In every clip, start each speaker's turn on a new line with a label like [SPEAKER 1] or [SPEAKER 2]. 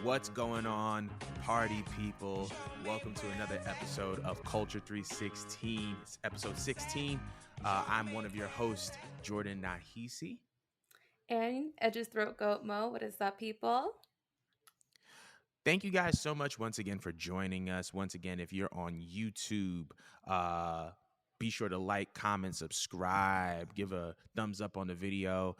[SPEAKER 1] What's going on, party people? Welcome to another episode of Culture 316. It's episode 16. I'm one of your hosts, Jordan Nahisi.
[SPEAKER 2] And Edge's Throat Goat Mo. What is up, people?
[SPEAKER 1] Thank you guys so much once again for joining us. Once again, if you're on YouTube, uh, be sure to like, comment, subscribe, give a thumbs up on the video,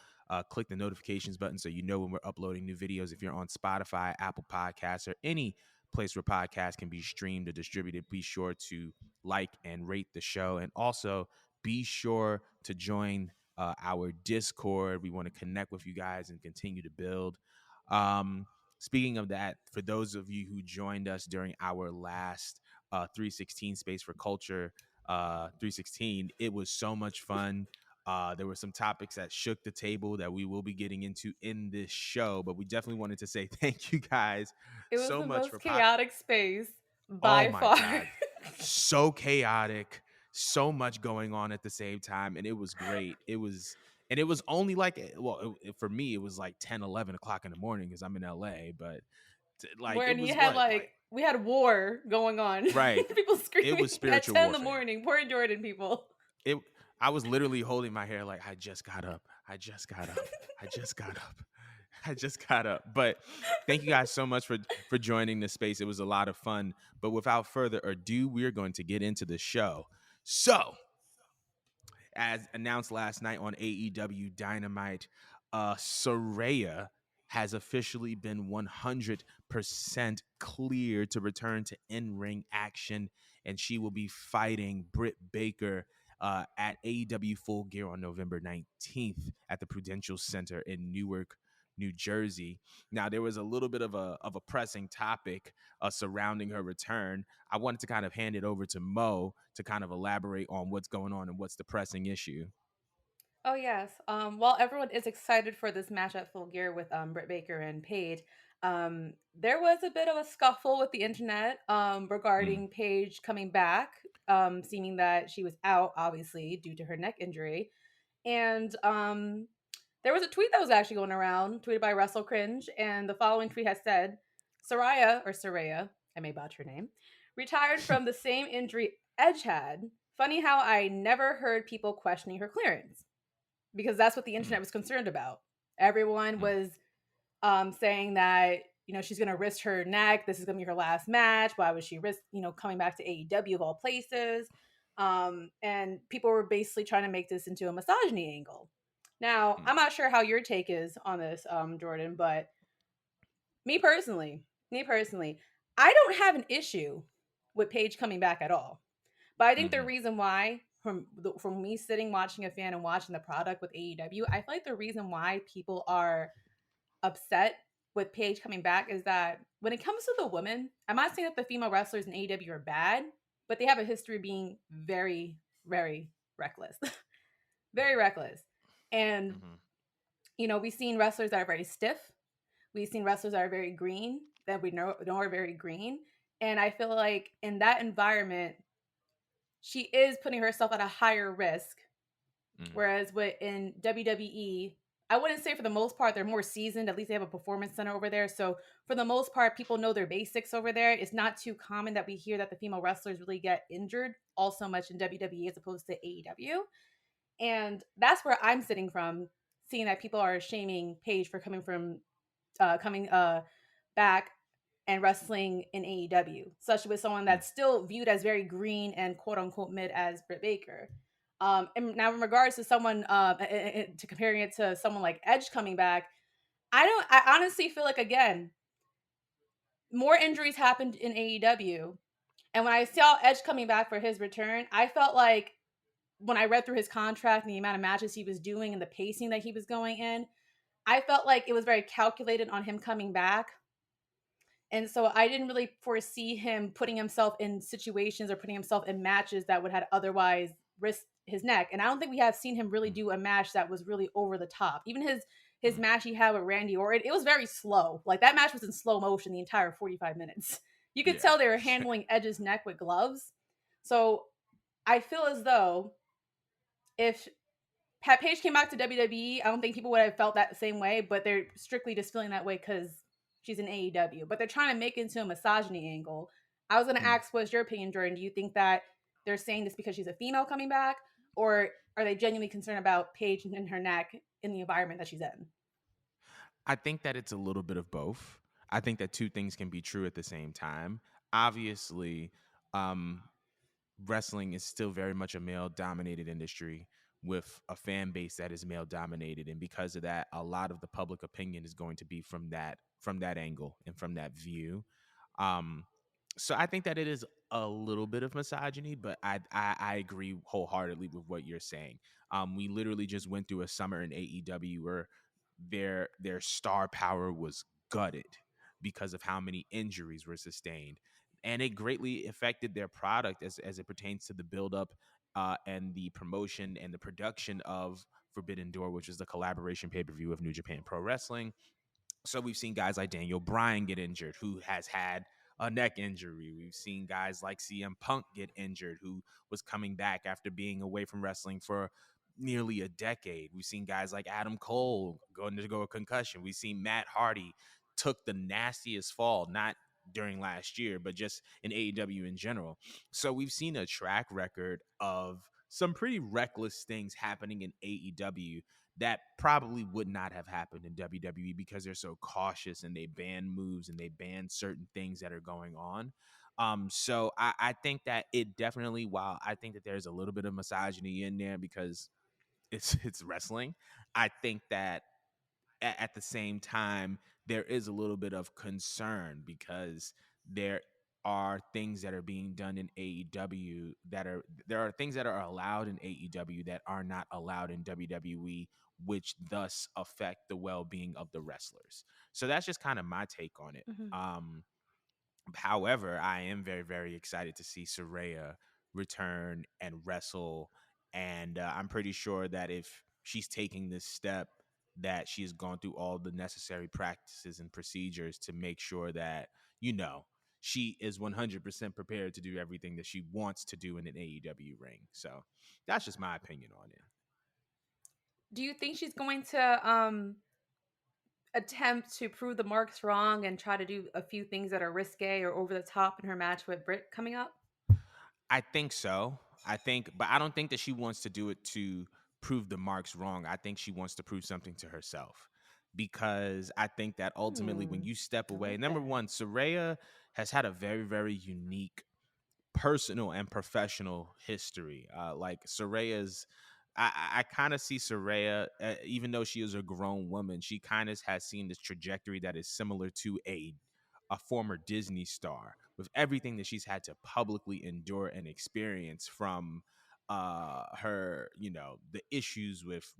[SPEAKER 1] click the notifications button so you know when we're uploading new videos. If you're on Spotify, Apple Podcasts, or any place where podcasts can be streamed or distributed, be sure to like and rate the show. And also be sure to join our Discord. We want to connect with you guys and continue to build. Speaking of that, for those of you who joined us during our last 316 Space for Culture 316, it was so much fun. There were some topics that shook the table that we will be getting into in this show, but we definitely wanted to say thank you guys
[SPEAKER 2] It was
[SPEAKER 1] so
[SPEAKER 2] the
[SPEAKER 1] much
[SPEAKER 2] most
[SPEAKER 1] for
[SPEAKER 2] chaotic space
[SPEAKER 1] Oh
[SPEAKER 2] by
[SPEAKER 1] my
[SPEAKER 2] far.
[SPEAKER 1] God. So chaotic, so much going on at the same time. And it was great. It was only like, for me, it was like 10, 11 o'clock in the morning because I'm in LA, but like, it
[SPEAKER 2] When you
[SPEAKER 1] was
[SPEAKER 2] had
[SPEAKER 1] what? Like,
[SPEAKER 2] we had war going on.
[SPEAKER 1] right.
[SPEAKER 2] People
[SPEAKER 1] It
[SPEAKER 2] screaming
[SPEAKER 1] was
[SPEAKER 2] at
[SPEAKER 1] spiritual
[SPEAKER 2] 10 in the
[SPEAKER 1] warfare.
[SPEAKER 2] morning. Poor Jordan people.
[SPEAKER 1] It, I was literally holding my hair like, I just got up. I just got up. I just got up. I just got up. But thank you guys so much for joining this space. It was a lot of fun. But without further ado, we're going to get into the show. So, as announced last night on AEW Dynamite, Saraya has officially been 100% cleared to return to in-ring action, and she will be fighting Britt Baker at AEW Full Gear on November 19th at the Prudential Center in Newark, New Jersey. Now, there was a little bit of a pressing topic surrounding her return. I wanted to kind of hand it over to Mo to kind of elaborate on what's going on and what's the pressing issue.
[SPEAKER 2] Oh yes. While everyone is excited for this match at Full Gear with Britt Baker and Paige, there was a bit of a scuffle with the internet
[SPEAKER 1] Mm,
[SPEAKER 2] regarding Paige coming back, seeming that she was out obviously due to her neck injury. And there was a tweet that was actually going around, tweeted by Russell Cringe, and the following tweet has said, Saraya, I may botch her name, retired from the same injury Edge had. Funny how I never heard people questioning her clearance. Because that's what the
[SPEAKER 1] mm,
[SPEAKER 2] internet was concerned about. Everyone
[SPEAKER 1] mm,
[SPEAKER 2] was saying that, she's going to risk her neck. This is going to be her last match. Why would she risk, coming back to AEW of all places? And people were basically trying to make this into a misogyny angle. Now,
[SPEAKER 1] mm,
[SPEAKER 2] I'm not sure how your take is on this, Jordan, but me personally, me personally, I don't have an issue with Paige coming back at all. But I think the
[SPEAKER 1] mm,
[SPEAKER 2] reason why, from me sitting watching a fan and watching the product with AEW, I feel like the reason why people are upset with Paige coming back is that when it comes to the women, I'm not saying that the female wrestlers in AEW are bad, but they have a history of being very, very reckless, very reckless. And
[SPEAKER 1] mm,
[SPEAKER 2] we've seen wrestlers that are very stiff. We've seen wrestlers that are very green, that we know are very green. And I feel like in that environment, she is putting herself at a higher risk.
[SPEAKER 1] mm,
[SPEAKER 2] Whereas in WWE, I wouldn't say for the most part they're more seasoned. At least they have a performance center over there. So for the most part, people know their basics over there. It's not too common that we hear that the female wrestlers really get injured all so much in WWE as opposed to AEW. And that's where I'm sitting from, seeing that people are shaming Paige for coming back and wrestling in AEW, especially with someone
[SPEAKER 1] mm,
[SPEAKER 2] that's still viewed as very green and quote unquote mid as Britt Baker. And now, in regards to someone, to comparing it to someone like Edge coming back, I honestly feel like again, more injuries happened in AEW, and when I saw Edge coming back for his return, I felt like when I read through his contract and the amount of matches he was doing and the pacing that he was going in, I felt like it was very calculated on him coming back. And so I didn't really foresee him putting himself in situations or putting himself in matches that would have otherwise risked his neck. And I don't think we have seen him really
[SPEAKER 1] mm,
[SPEAKER 2] do a match that was really over the top. Even his
[SPEAKER 1] mm.
[SPEAKER 2] match he had with Randy Orton, it was very slow. Like that match was in slow motion the entire 45 minutes. You could
[SPEAKER 1] Yeah.
[SPEAKER 2] tell they were handling Edge's neck with gloves. So I feel as though if Pat Page came back to WWE, I don't think people would have felt that the same way, but they're strictly just feeling that way because she's in AEW, but they're trying to make it into a misogyny angle. I was going to
[SPEAKER 1] Mm.
[SPEAKER 2] ask, what's your opinion, Jordan? Do you think that they're saying this because she's a female coming back, or are they genuinely concerned about Paige and her neck in the environment that she's in?
[SPEAKER 1] I think that it's a little bit of both. I think that two things can be true at the same time. Obviously, um, wrestling is still very much a male dominated industry with a fan base that is male dominated, and because of that, a lot of the public opinion is going to be from that angle and from that view. um so I think that it is a little bit of misogyny, but I agree wholeheartedly with what you're saying. We literally just went through a summer in AEW where their star power was gutted because of how many injuries were sustained, and it greatly affected their product as it pertains to the buildup and the promotion and the production of Forbidden Door, which is the collaboration pay per view of New Japan Pro Wrestling. So we've seen guys like Daniel Bryan get injured, who has had a neck injury. We've seen guys like CM Punk get injured, who was coming back after being away from wrestling for nearly a decade. We've seen guys like Adam Cole going to go a concussion. We've seen Matt Hardy took the nastiest fall, not during last year, but just in AEW in general. So we've seen a track record of some pretty reckless things happening in AEW that probably would not have happened in WWE because they're so cautious and they ban moves and they ban certain things that are going on. So I think that it definitely, while I think that there's a little bit of misogyny in there because it's wrestling, I think that at the same time there is a little bit of concern because there are things that are being done in AEW that are there are things that are allowed in AEW that are not allowed in WWE, which thus affect the well-being of the wrestlers. So that's just kind of my take on it.
[SPEAKER 2] Mhm.
[SPEAKER 1] However, I am very, very excited to see Saraya return and wrestle. And I'm pretty sure that if she's taking this step, that she's gone through all the necessary practices and procedures to make sure that, you know, she is 100% prepared to do everything that she wants to do in an AEW ring. So that's just my opinion on it.
[SPEAKER 2] Do you think she's going to attempt to prove the marks wrong and try to do a few things that are risque or over the top in her match with Britt coming up?
[SPEAKER 1] I think so. But I don't think that she wants to do it to prove the marks wrong. I think she wants to prove something to herself because I think that ultimately, when
[SPEAKER 2] Hmm.
[SPEAKER 1] you step
[SPEAKER 2] I
[SPEAKER 1] away,
[SPEAKER 2] like
[SPEAKER 1] number
[SPEAKER 2] that.
[SPEAKER 1] one, Saraya has had a very, very unique personal and professional history. Like Soraya's, I kind of see Saraya, even though she is a grown woman, she kind of has seen this trajectory that is similar to a former Disney star with everything that she's had to publicly endure and experience from her, the issues with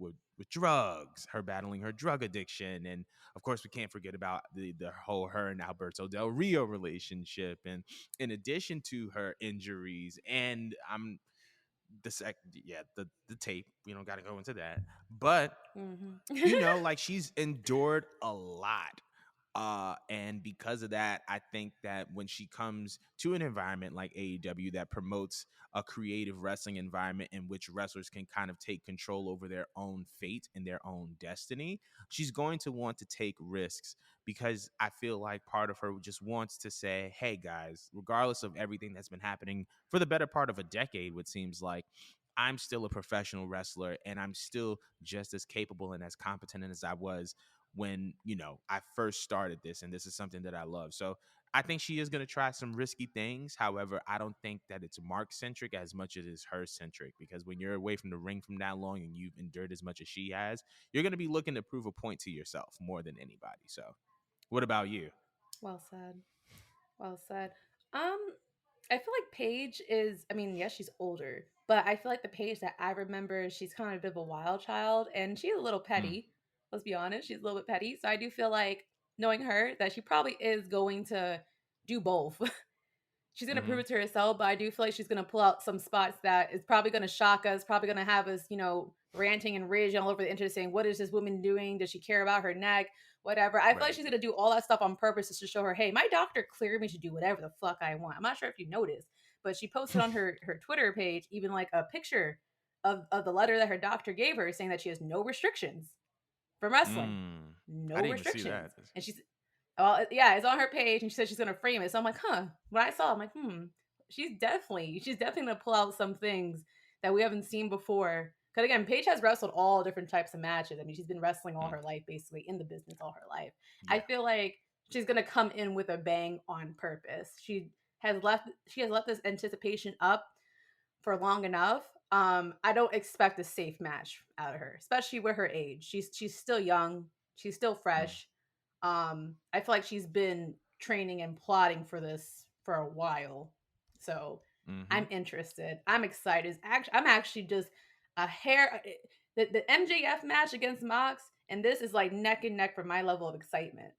[SPEAKER 1] drugs, her battling her drug addiction, and of course we can't forget about the whole her and Alberto Del Rio relationship, and in addition to her injuries and I'm the sec yeah the tape, we don't got to go into that, but
[SPEAKER 2] Hmm.
[SPEAKER 1] like she's endured a lot. And because of that, I think that when she comes to an environment like AEW that promotes a creative wrestling environment in which wrestlers can kind of take control over their own fate and their own destiny, she's going to want to take risks because I feel like part of her just wants to say, hey guys, regardless of everything that's been happening for the better part of a decade, what seems like, I'm still a professional wrestler and I'm still just as capable and as competent as I was when, I first started this, and this is something that I love. So I think she is going to try some risky things. However, I don't think that it's Mark centric as much as it is her centric, because when you're away from the ring from that long and you've endured as much as she has, you're going to be looking to prove a point to yourself more than anybody. So what about you?
[SPEAKER 2] Well said. Well said. Um, I feel like Paige is, I mean, yes, she's older, but I feel like the Paige that I remember, she's kind of a bit of a wild child and she's a little
[SPEAKER 1] Mm,
[SPEAKER 2] petty. Let's be honest, she's a little bit petty. So I do feel like knowing her that she probably is going to do both. She's gonna prove
[SPEAKER 1] mm-hmm.
[SPEAKER 2] it to herself, but I do feel like she's gonna pull out some spots that is probably gonna shock us, probably gonna have us, ranting and raging all over the internet saying, what is this woman doing? Does she care about her neck? Whatever. I feel like
[SPEAKER 1] Right.
[SPEAKER 2] she's gonna do all that stuff on purpose just to show her, hey, my doctor cleared me to do whatever the fuck I want. I'm not sure if you noticed, but she posted on her Twitter page even like a picture of the letter that her doctor gave her saying that she has no restrictions from wrestling.
[SPEAKER 1] Mm, I
[SPEAKER 2] No
[SPEAKER 1] didn't even see
[SPEAKER 2] restrictions.
[SPEAKER 1] that.
[SPEAKER 2] And she's Well, yeah, it's on her page, and she said she's gonna frame it. So I'm like, huh. When I saw, it, I'm like, she's definitely gonna pull out some things that we haven't seen before. Because again, Paige has wrestled all different types of matches. I mean, she's been wrestling all
[SPEAKER 1] Mm,
[SPEAKER 2] her life, basically in the business all her life. I
[SPEAKER 1] yeah.
[SPEAKER 2] feel like she's gonna come in with a bang on purpose. She has left this anticipation up for long enough. I don't expect a safe match out of her, especially with her age. She's still young. She's still
[SPEAKER 1] Mm,
[SPEAKER 2] fresh. I feel like she's been training and plotting for this for a while. So
[SPEAKER 1] mm-hmm.
[SPEAKER 2] I'm interested. I'm excited. I'm actually just a hair. The MJF match against Mox, and this is like neck and neck for my level of excitement.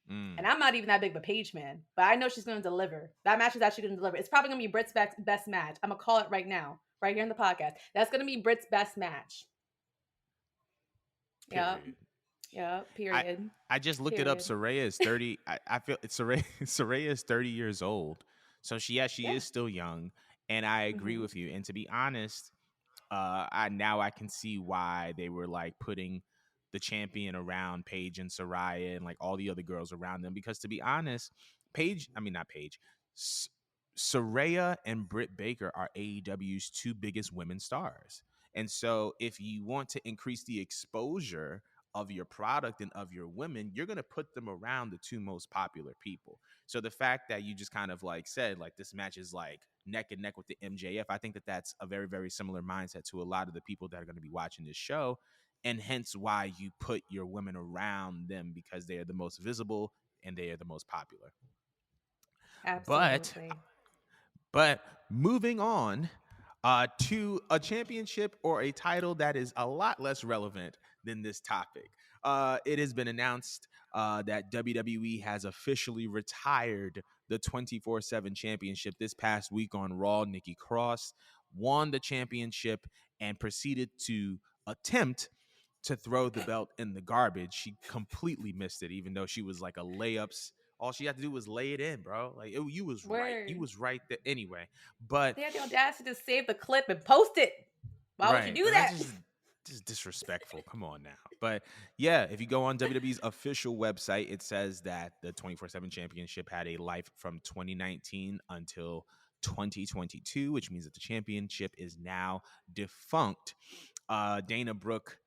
[SPEAKER 2] And
[SPEAKER 1] Mm.
[SPEAKER 2] I'm not even that big of a Page man, but I know she's going to deliver. That match is actually going to deliver. It's probably going to be Britt's best match. I'm going to call it right now, right here in the podcast. That's going to be Britt's best match. Yep.
[SPEAKER 1] Period.
[SPEAKER 2] Yep.
[SPEAKER 1] I
[SPEAKER 2] Period.
[SPEAKER 1] I just looked it up.
[SPEAKER 2] Period.
[SPEAKER 1] Saraya is 30. I feel Saraya Saraya is 30 years old. So she
[SPEAKER 2] Yeah.
[SPEAKER 1] is still young. And I agree
[SPEAKER 2] Mm-hmm.
[SPEAKER 1] with you. And to be honest, I can see why they were like putting the champion around Paige and Saraya and like all the other girls around them. Because to be honest, not Paige, S- Saraya and Britt Baker are AEW's two biggest women stars. And so if you want to increase the exposure of your product and of your women, you're going to put them around the two most popular people. So the fact that you just kind of like said, like this match is like neck and neck with the MJF, I think that that's a very, very similar mindset to a lot of the people that are going to be watching this show. And hence why you put your women around them because they are the most visible and they are the most popular. But
[SPEAKER 2] Absolutely.
[SPEAKER 1] but moving on to a championship or a title that is a lot less relevant than this topic. It has been announced that WWE has officially retired the 24/7 championship this past week on Raw. Nikki Cross won the championship and proceeded to attempt to throw the belt in the garbage. She completely missed it, even though she was like a layups. All she had to do was lay it in, bro. Like you was right. You
[SPEAKER 2] Word.
[SPEAKER 1] was right there anyway. But
[SPEAKER 2] They had the audacity to save the clip and post it. Why would you
[SPEAKER 1] right,
[SPEAKER 2] do
[SPEAKER 1] and that's
[SPEAKER 2] that?
[SPEAKER 1] just disrespectful. Come on now. But yeah, if you go on WWE's official website, it says that the 24/7 championship had a life from 2019 until 2022, which means that the championship is now defunct. Dana Brooke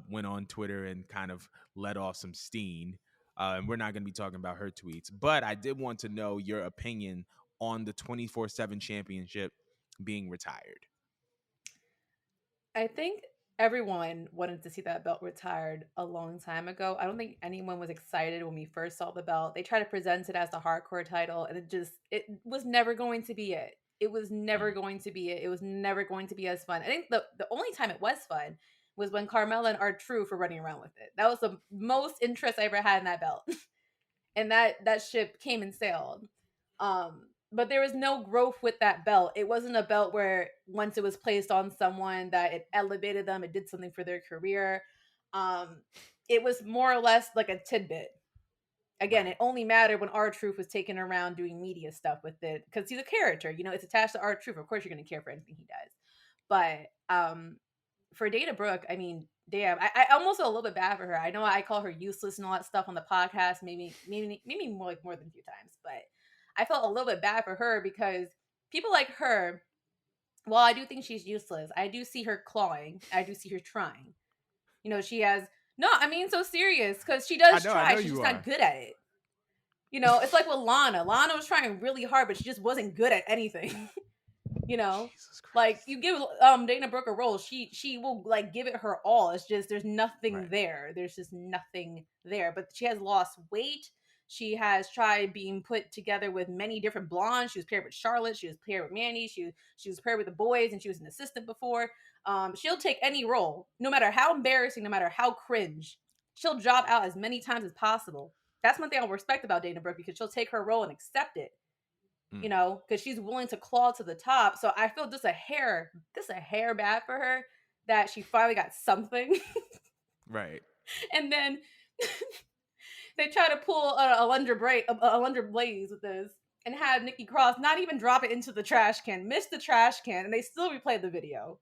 [SPEAKER 1] went on Twitter and kind of let off some steam. And we're not going to be talking about her tweets, but I did want to know your opinion on the 24/7 championship being retired.
[SPEAKER 2] I think everyone wanted to see that belt retired a long time ago. I don't think anyone was excited when we first saw the belt. They tried to present it as the hardcore title, and it was never going to be it. It was never
[SPEAKER 1] Mm,
[SPEAKER 2] going to be it. It was never going to be as fun. I think the only time it was fun was when Carmella and R-Truth were running around with it. That was the most interest I ever had in that belt. And that ship came and sailed. But there was no growth with that belt. It wasn't a belt where once it was placed on someone that it elevated them, it did something for their career. Um, it was more or less like a tidbit. Again, it
[SPEAKER 1] right.
[SPEAKER 2] only mattered when R-Truth was taken around doing media stuff with it because he's a character. It's attached to R-Truth. Of course, you're going to care for anything he does. But for Dana Brooke, I mean, damn, I almost feel a little bit bad for her. I know I call her useless and all that stuff on the podcast, maybe more than a few times, but I felt a little bit bad for her because people like her, while I do think she's useless, I do see her clawing, I do see her trying. She has no, I mean, so serious because she does
[SPEAKER 1] I
[SPEAKER 2] try.
[SPEAKER 1] know
[SPEAKER 2] She's
[SPEAKER 1] you
[SPEAKER 2] just not
[SPEAKER 1] are.
[SPEAKER 2] good at it. It's like with Lana. Lana was trying really hard, but she just wasn't good at anything. you know
[SPEAKER 1] Jesus
[SPEAKER 2] like
[SPEAKER 1] Christ.
[SPEAKER 2] you give Dana Brooke a role, she will like give it her all. It's just there's nothing
[SPEAKER 1] Right.
[SPEAKER 2] there. There's just nothing there. But she has lost weight. She has tried being put together with many different blondes. She was paired with Charlotte. She was paired with Mandy. She was paired with the boys, and she was an assistant before. She'll take any role, no matter how embarrassing, no matter how cringe. She'll drop out as many times as possible. That's one thing I'll respect about Dana Brooke, because she'll take her role and accept it,
[SPEAKER 1] Mm,
[SPEAKER 2] because she's willing to claw to the top. So I feel just a hair bad for her that she finally got something.
[SPEAKER 1] right.
[SPEAKER 2] And then they try to pull a Lunder Blaze with this and have Nikki Cross not even drop it into the trash can, miss the trash can, and they still replay the video.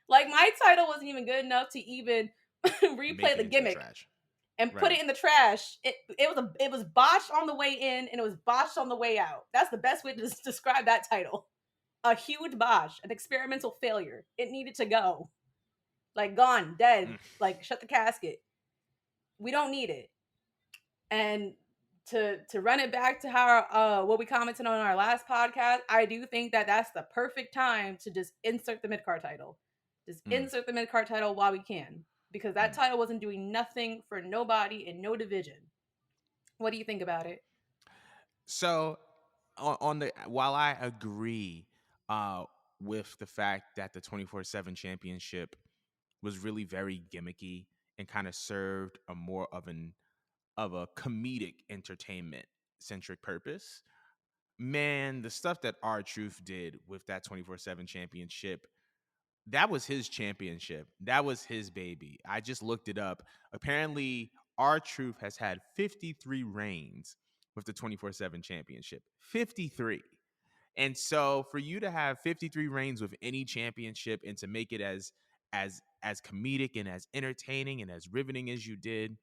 [SPEAKER 2] Like my title wasn't even good enough to even
[SPEAKER 1] Make
[SPEAKER 2] replay
[SPEAKER 1] it
[SPEAKER 2] the
[SPEAKER 1] into the
[SPEAKER 2] gimmick.
[SPEAKER 1] trash.
[SPEAKER 2] and put
[SPEAKER 1] Right.
[SPEAKER 2] it in the trash. It was botched on the way in and it was botched on the way out. That's the best way to describe that title. A huge botch, an experimental failure. It needed to go. Like gone, dead.
[SPEAKER 1] Mm.
[SPEAKER 2] Like shut the casket. We don't need it. And to run it back to how what we commented on our last podcast, I do think that that's the perfect time to just insert the mid card title. Just
[SPEAKER 1] Mm.
[SPEAKER 2] insert the mid card title while we can, because that
[SPEAKER 1] Mm.
[SPEAKER 2] title wasn't doing nothing for nobody in no division. What do you think about it?
[SPEAKER 1] So on the while I agree uh with the fact that the 24/7 championship was really very gimmicky and kind of served a more of a comedic entertainment centric purpose. Man, the stuff that R Truth did with that 24/7 championship, that was his championship. That was his baby. I just looked it up. Apparently, R Truth has had 53 reigns with the 24/7 championship. 53. And so for you to have 53 reigns with any championship and to make it as comedic and as entertaining and as riveting as you did,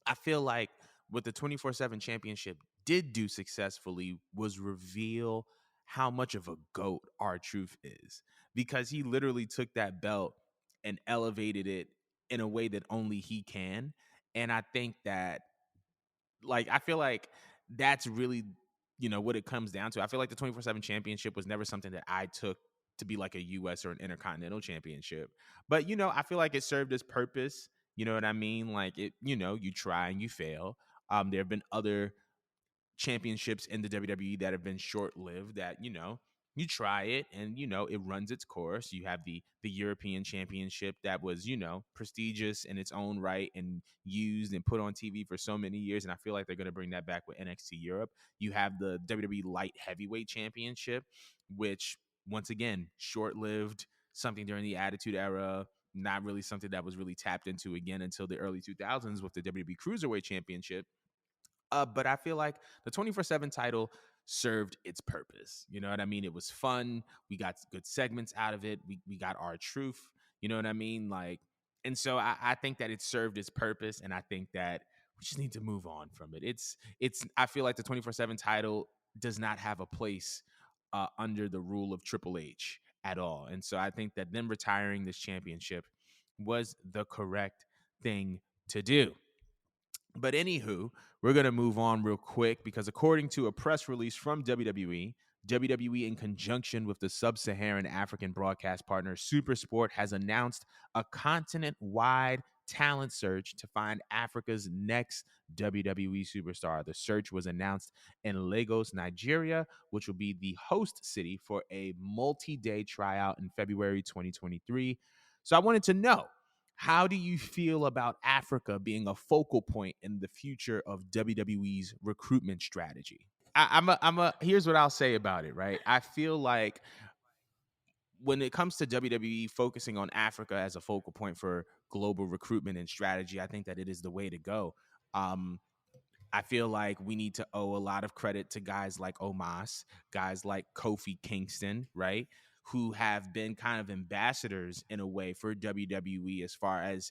[SPEAKER 1] I feel like what the 24/7 championship did do successfully was reveal how much of a goat R Truth is, because he literally took that belt and elevated it in a way that only he can. And I think that, like, I feel like that's really, what it comes down to. I feel like the 24/7 championship was never something that I took to be like a US or an intercontinental championship. But, I feel like it served its purpose. You know what I mean? Like, you try and you fail. There have been other championships in the WWE that have been short-lived that, you try it and it runs its course. You have the European Championship that was, prestigious in its own right and used and put on TV for so many years, and I feel like they're going to bring that back with NXT Europe. You have the WWE Light Heavyweight Championship, which once again, short-lived, something during the Attitude Era, not really something that was really tapped into again until the early 2000s with the WWE Cruiserweight Championship. But I feel like the 24/7 title served its purpose. You know what I mean? It was fun. We got good segments out of it. We got our truth. You know what I mean? Like, and so I think that it served its purpose, and I think that we just need to move on from it. It's I feel like the 24/7 title does not have a place under the rule of Triple H at all. And so I think that them retiring this championship was the correct thing to do. But anywho, we're going to move on real quick because according to a press release from WWE, in conjunction with the sub-Saharan African broadcast partner Supersport, has announced a continent-wide talent search to find Africa's next WWE superstar. The search was announced in Lagos, Nigeria, which will be the host city for a multi-day tryout in February 2023. So I wanted to know, how do you feel about Africa being a focal point in the future of WWE's recruitment strategy? Here's what I'll say about it, right? I feel like when it comes to WWE focusing on Africa as a focal point for global recruitment and strategy, I think that it is the way to go. Um, I feel like we need to owe a lot of credit to guys like Omos, guys like Kofi Kingston, right? Who have been kind of ambassadors in a way for WWE as far as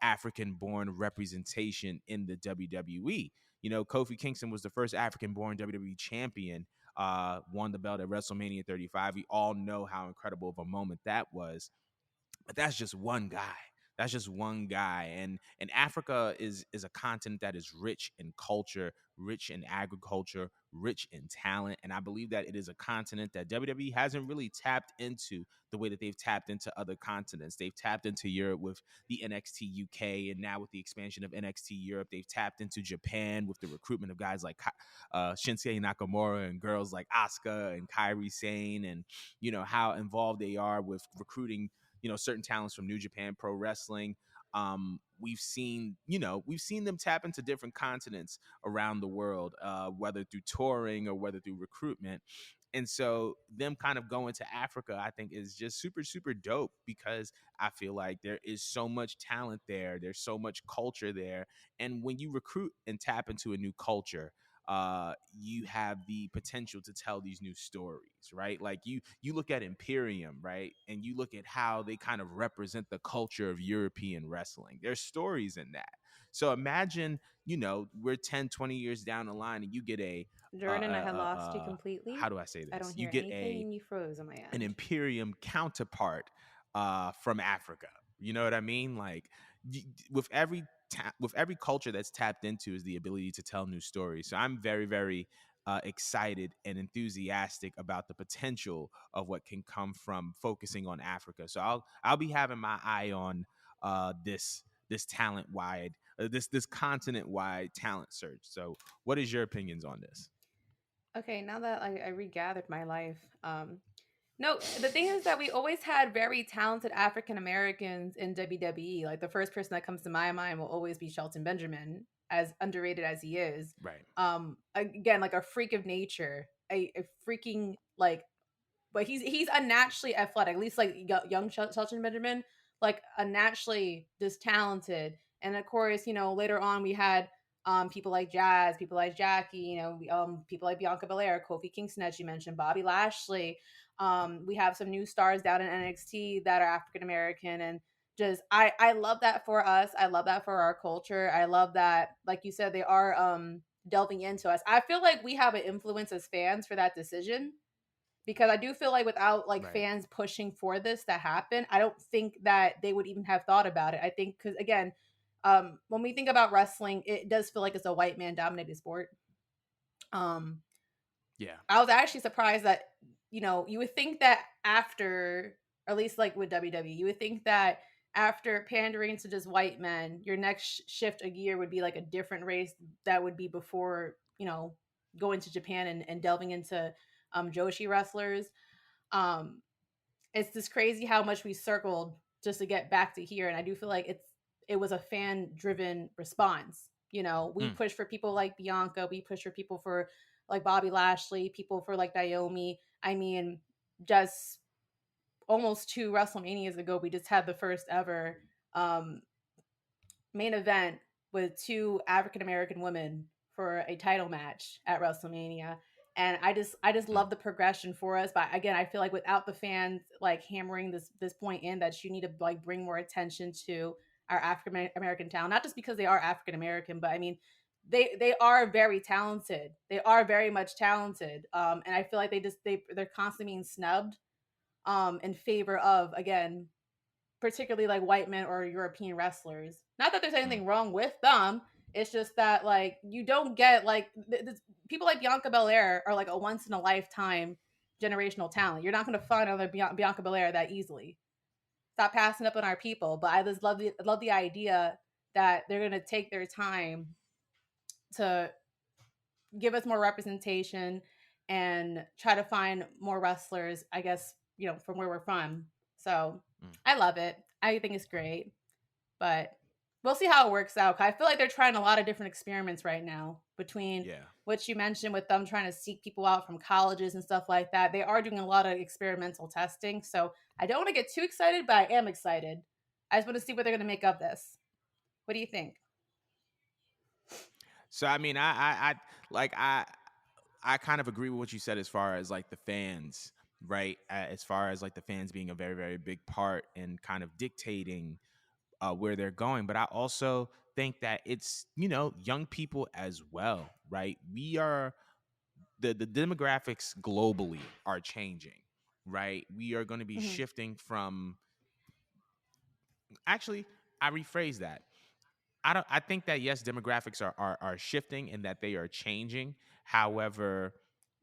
[SPEAKER 1] African born representation in the WWE. Kofi Kingston was the first African born WWE champion, won the belt at WrestleMania 35. We all know how incredible of a moment that was, but that's just one guy. That's just one guy. And Africa is a continent that is rich in culture, rich in agriculture, rich in talent. And I believe that it is a continent that WWE hasn't really tapped into the way that they've tapped into other continents. They've tapped into Europe with the NXT UK, and now with the expansion of NXT Europe, they've tapped into Japan with the recruitment of guys like Shinsuke Nakamura and girls like Asuka and Kairi Sane, and how involved they are with recruiting certain talents from New Japan Pro Wrestling. We've seen them tap into different continents around the world, whether through touring or whether through recruitment. And so them kind of going to Africa, I think, is just super, super dope, because I feel like there is so much talent there. There's so much culture there. And when you recruit and tap into a new culture, you have the potential to tell these new stories, right? Like you look at Imperium, right, and you look at how they kind of represent the culture of European wrestling. There's stories in that. So imagine, we're 10, 20 years down the line and you get
[SPEAKER 2] Jordan, I had lost you completely.
[SPEAKER 1] how do I say
[SPEAKER 2] I
[SPEAKER 1] this?
[SPEAKER 2] don't
[SPEAKER 1] You
[SPEAKER 2] hear
[SPEAKER 1] get
[SPEAKER 2] anything and you froze on my
[SPEAKER 1] an
[SPEAKER 2] end.
[SPEAKER 1] imperium counterpart from Africa. You know what I mean? Like with with every culture that's tapped into is the ability to tell new stories. So I'm very, very excited and enthusiastic about the potential of what can come from focusing on Africa. So I'll be having my eye on this talent wide this continent wide talent search. So what is your opinions on this?
[SPEAKER 2] Okay, now that I regathered my life, no, the thing is that we always had very talented African Americans in WWE. Like the first person that comes to my mind will always be Shelton Benjamin, as underrated as he is.
[SPEAKER 1] Right.
[SPEAKER 2] Again, like a freak of nature, a freaking like, but he's unnaturally athletic. At least like young Shelton Benjamin, like unnaturally just talented. And of course, later on we had people like Jazz, people like Jackie, people like Bianca Belair, Kofi Kingston, as you mentioned, Bobby Lashley. We have some new stars down in NXT that are African American, and just I love that for us. I love that for our culture. I love that, like you said, they are delving into us. I feel like we have an influence as fans for that decision, because I do feel like without like
[SPEAKER 1] Right.
[SPEAKER 2] fans pushing for this to happen, I don't think that they would even have thought about it. I think because again, when we think about wrestling, it does feel like it's a white man dominated sport. Um,
[SPEAKER 1] Yeah.
[SPEAKER 2] I was actually surprised that you would think that after, or at least like with WWE, you would think that after pandering to just white men, your next shift a gear would be like a different race that would be before going to Japan and delving into Joshi wrestlers. Um, it's just crazy how much we circled just to get back to here, and I do feel like it was a fan driven response. We
[SPEAKER 1] Mm.
[SPEAKER 2] push for people like Bianca, we push for people for like Bobby Lashley, people for like Naomi. I mean, just almost 2 WrestleManias ago, we just had the first ever um main event with 2 African American women for a title match at WrestleMania. And I just
[SPEAKER 1] Mm.
[SPEAKER 2] love the progression for us. But again, I feel like without the fans like hammering this point in, that you need to like bring more attention to our African American talent, not just because they are African American, but I mean they are very talented. They are very much talented. And I feel like they're constantly being snubbed in favor of, again, particularly like white men or European wrestlers. Not that there's
[SPEAKER 1] Mm.
[SPEAKER 2] anything wrong with them. It's just that like you don't get like people like Bianca Belair are like a once in a lifetime generational talent. You're not going to find another Bianca Belair that easily. Stop passing up on our people. But I just love the idea that they're going to take their time to give us more representation and try to find more wrestlers, I guess, from where we're from. So
[SPEAKER 1] Mm.
[SPEAKER 2] I love it. I think it's great, but we'll see how it works out. I feel like they're trying a lot of different experiments right now between
[SPEAKER 1] Yeah.
[SPEAKER 2] what you mentioned with them trying to seek people out from colleges and stuff like that. They are doing a lot of experimental testing. So I don't want to get too excited, but I am excited. I just want to see what they're going to make of this. What do you think?
[SPEAKER 1] So I mean, like I kind of agree with what you said as far as like the fans, right? As far as like the fans being a very, very big part in kind of dictating where they're going. But I also think that it's, young people as well, right? We are the demographics globally are changing, right? We are going to be
[SPEAKER 2] Hmm.
[SPEAKER 1] shifting from actually, I rephrase that. I think that yes, demographics are shifting and that they are changing. However,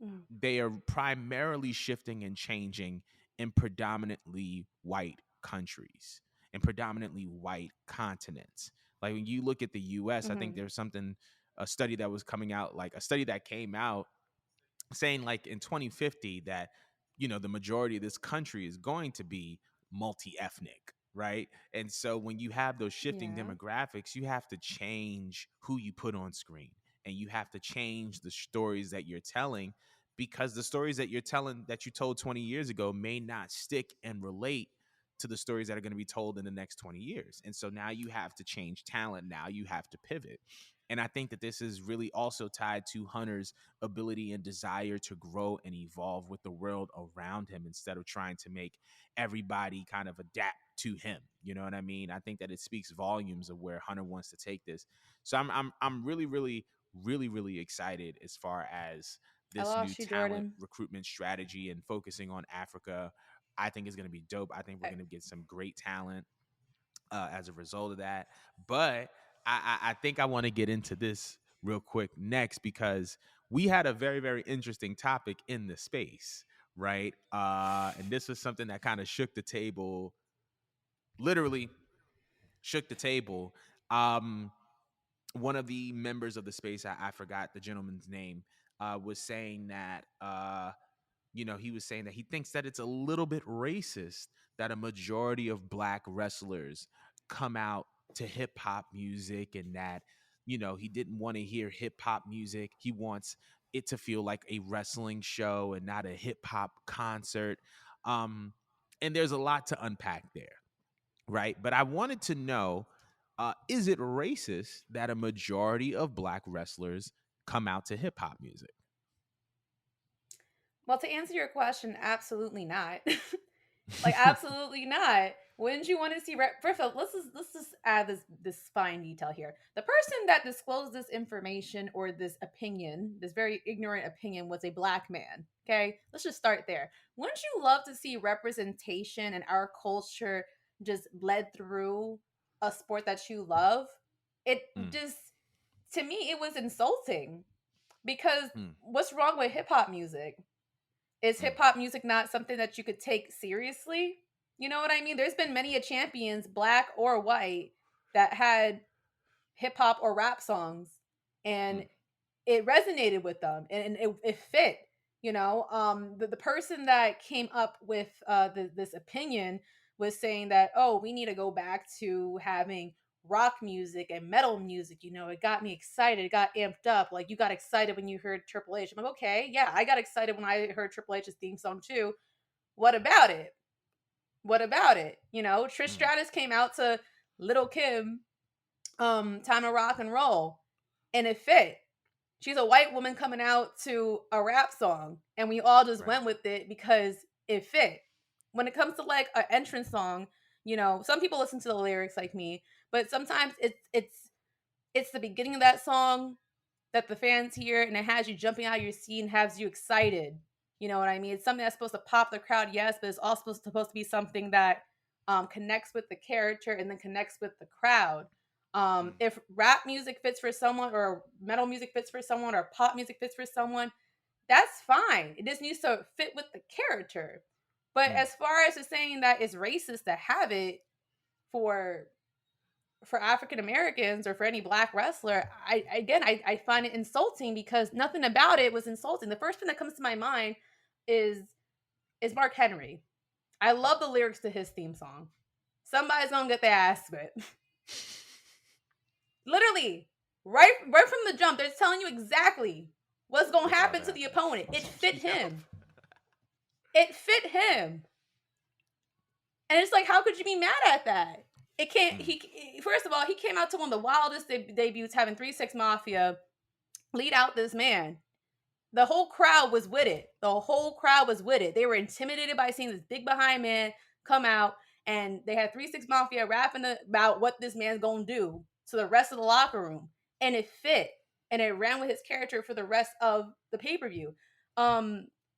[SPEAKER 2] Hmm.
[SPEAKER 1] they are primarily shifting and changing in predominantly white countries and predominantly white continents. Like when you look at the US, I think
[SPEAKER 2] Hmm.
[SPEAKER 1] there's something, a study that was coming out, like a study that came out saying like in 2050 that the majority of this country is going to be multi-ethnic, right? And so when you have those shifting
[SPEAKER 2] Yeah.
[SPEAKER 1] demographics, you have to change who you put on screen, and you have to change the stories that you're telling, because the stories that you're telling that you told 20 years ago may not stick and relate to the stories that are going to be told in the next 20 years. And so now you have to change talent, now you have to pivot. And I think that this is really also tied to Hunter's ability and desire to grow and evolve with the world around him instead of trying to make everybody kind of adapt to him. You know what I mean? I think that it speaks volumes of where Hunter wants to take this. So I'm really excited as far as
[SPEAKER 2] I
[SPEAKER 1] this new
[SPEAKER 2] lost you,
[SPEAKER 1] talent
[SPEAKER 2] Jordan.
[SPEAKER 1] recruitment strategy and focusing on Africa. I think is going to be dope. I think we're
[SPEAKER 2] I,
[SPEAKER 1] going to get some great talent as a result of that. But I think I want to get into this real quick next because we had a very interesting topic in the space, right? And this was something that kind of shook the table, literally shook the table. Um, One of the members of the space, I forgot the gentleman's name, was saying that he was saying that he thinks that it's a little bit racist that a majority of black wrestlers come out to hip hop music and that, he didn't want to hear hip hop music. He wants it to feel like a wrestling show and not a hip hop concert. Um, and there's a lot to unpack there, right? But I wanted to know, is it racist that a majority of black wrestlers come out to hip hop music?
[SPEAKER 2] well, to answer your question, absolutely not. Like absolutely not. Wouldn't you want to see? First of all, let's just add this fine detail here. The person that disclosed this information or this opinion, this very ignorant opinion, was a black man. Okay, let's just start there. Wouldn't you love to see representation in our culture just bled through a sport that you love? It
[SPEAKER 1] Mm,
[SPEAKER 2] just to me it was insulting because
[SPEAKER 1] mm,
[SPEAKER 2] what's wrong with hip hop music? Is hip
[SPEAKER 1] mm,
[SPEAKER 2] hop music not something that you could take seriously? You know what I mean? There's been many a champions, black or white, that had hip hop or rap songs, and
[SPEAKER 1] mm,
[SPEAKER 2] it resonated with them, and it fit. The person that came up with this opinion was saying that, oh, we need to go back to having rock music and metal music. It got me excited, it got amped up. Like, you got excited when you heard Triple H. I'm like, okay, yeah, I got excited when I heard Triple H's theme song too. What about it? What about it? Trish
[SPEAKER 1] mm.
[SPEAKER 2] Stratus came out to Little Kim, Time of Rock and Roll, and it fit. She's a white woman coming out to a rap song, and we all just
[SPEAKER 1] Right.
[SPEAKER 2] went with it because it fit. When it comes to like an entrance song, some people listen to the lyrics like me, but sometimes it's the beginning of that song that the fans hear, and it has you jumping out of your seat and has you excited. You know what I mean? It's something that's supposed to pop the crowd, yes, but it's also supposed to be something that connects with the character and then connects with the crowd.
[SPEAKER 1] Mm,
[SPEAKER 2] If rap music fits for someone, or metal music fits for someone, or pop music fits for someone, that's fine. It just needs to fit with the character. But
[SPEAKER 1] mm,
[SPEAKER 2] as far as just saying that it's racist to have it for African Americans or for any black wrestler, I find it insulting because nothing about it was insulting. The first thing that comes to my mind is Mark Henry. I love the lyrics to his theme song. Somebody's gonna get their ass whipped. Literally, right from the jump, they're telling you exactly what's gonna
[SPEAKER 1] what's about
[SPEAKER 2] happen
[SPEAKER 1] to
[SPEAKER 2] to the
[SPEAKER 1] happen?
[SPEAKER 2] opponent. It fit
[SPEAKER 1] Yep.
[SPEAKER 2] him. It fit him. And it's like, how could you be mad at that? It can't.
[SPEAKER 1] Mm,
[SPEAKER 2] First of all, he came out to one of the wildest debuts, having 3-6 Mafia lead out this man. The whole crowd was with it. The whole crowd was with it. They were intimidated by seeing this big behind man come out, and they had 3-6 Mafia rapping about what this man's gonna do to the rest of the locker room, and it fit, and it ran with his character for the rest of the pay per view.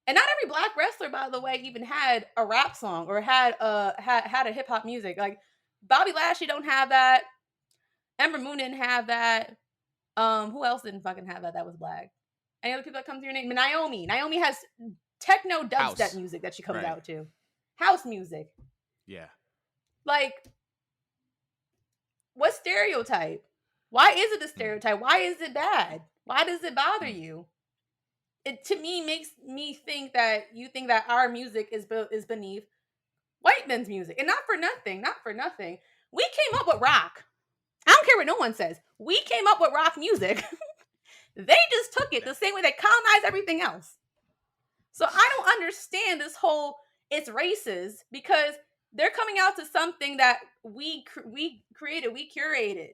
[SPEAKER 2] And not every black wrestler, by the way, even had a rap song or had a hip hop music. Like Bobby Lashley don't have that. Ember Moon didn't have that. Who else didn't fucking have that? That was black. Any other people that come to your name? Naomi. Naomi has techno dubstep
[SPEAKER 1] house.
[SPEAKER 2] music that she comes
[SPEAKER 1] Right.
[SPEAKER 2] out to. House music.
[SPEAKER 1] Yeah.
[SPEAKER 2] Like, what stereotype? Why is it a
[SPEAKER 1] Mm,
[SPEAKER 2] stereotype? Why is it bad? Why does it bother
[SPEAKER 1] mm,
[SPEAKER 2] you? It to me makes me think that you think that our music is beneath white men's music. And not for nothing, not for nothing. We came up with rock. I don't care what no one says. We came up with rock music. They just took it the
[SPEAKER 1] that-
[SPEAKER 2] same way they colonized everything else. So I don't understand this whole it's racist because they're coming out to something that we created, we curated.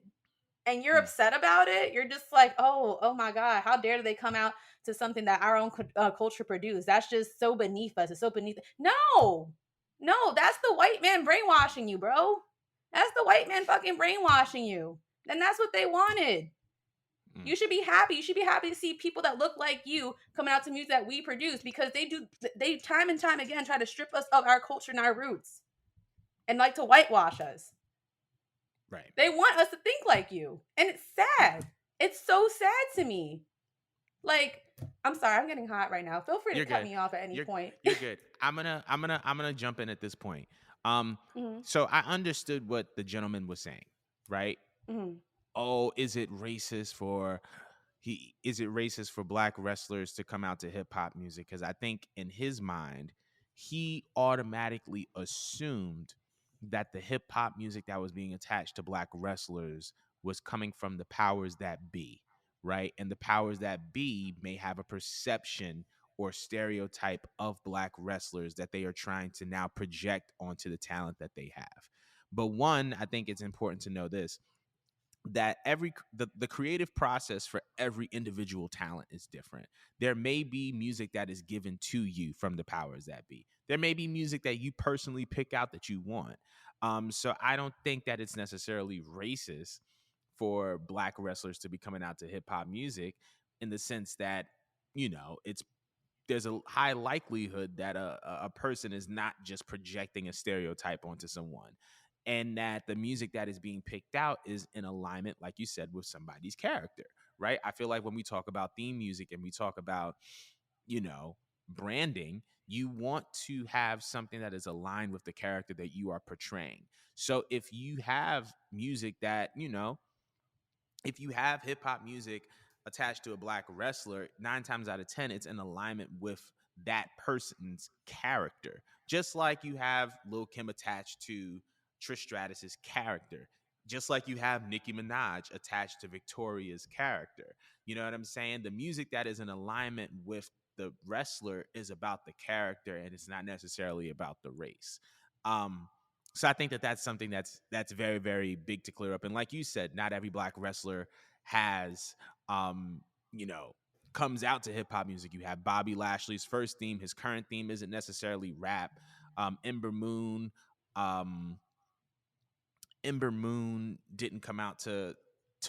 [SPEAKER 2] and you're
[SPEAKER 1] Mm,
[SPEAKER 2] upset about it, you're just like, oh my God, how dare they come out to something that our own culture produced? That's just so beneath us. It's so beneath. No, no, that's the white man brainwashing you, bro. That's the white man fucking brainwashing you. And that's what they wanted.
[SPEAKER 1] mm.
[SPEAKER 2] You should be happy. You should be happy to see people that look like you coming out to music that we produce because they time and time again try to strip us of our culture and our roots and like to whitewash us.
[SPEAKER 1] Right.
[SPEAKER 2] They want us to think like you. And it's sad. It's so sad to me. Like, I'm sorry, I'm getting hot right now. Feel free to
[SPEAKER 1] You're
[SPEAKER 2] cut
[SPEAKER 1] good.
[SPEAKER 2] me off at any
[SPEAKER 1] You're
[SPEAKER 2] point.
[SPEAKER 1] you're good. I'm gonna jump in at this point. Um,
[SPEAKER 2] Mhm,
[SPEAKER 1] so I understood what the gentleman was saying, right?
[SPEAKER 2] mhm.
[SPEAKER 1] Oh, is it racist for black wrestlers to come out to hip hop music? Because I think in his mind, he automatically assumed that the hip hop music that was being attached to black wrestlers was coming from the powers that be, right? And the powers that be may have a perception or stereotype of black wrestlers that they are trying to now project onto the talent that they have. But one, I think it's important to know this, that the creative process for every individual talent is different. There may be music that is given to you from the powers that be. There may be music that you personally pick out that you want. So I don't think that it's necessarily racist for black wrestlers to be coming out to hip hop music, in the sense that, it's there's a high likelihood that a person is not just projecting a stereotype onto someone, and that the music that is being picked out is in alignment, like you said, with somebody's character, right? I feel like when we talk about theme music and we talk about, you know branding, you want to have something that is aligned with the character that you are portraying. So if you have hip hop music attached to a black wrestler, 9 times out of 10, it's in alignment with that person's character. Just like you have Lil Kim attached to Trish Stratus's character. Just like you have Nicki Minaj attached to Victoria's character. You know what I'm saying? The music that is in alignment with the wrestler is about the character, and it's not necessarily about the race. Um, so I think that that's something that's very, very big to clear up. And like you said, not every black wrestler has um you know comes out to hip hop music. You have Bobby Lashley's first theme. His current theme isn't necessarily rap. Ember Moon, um Ember Moon didn't come out to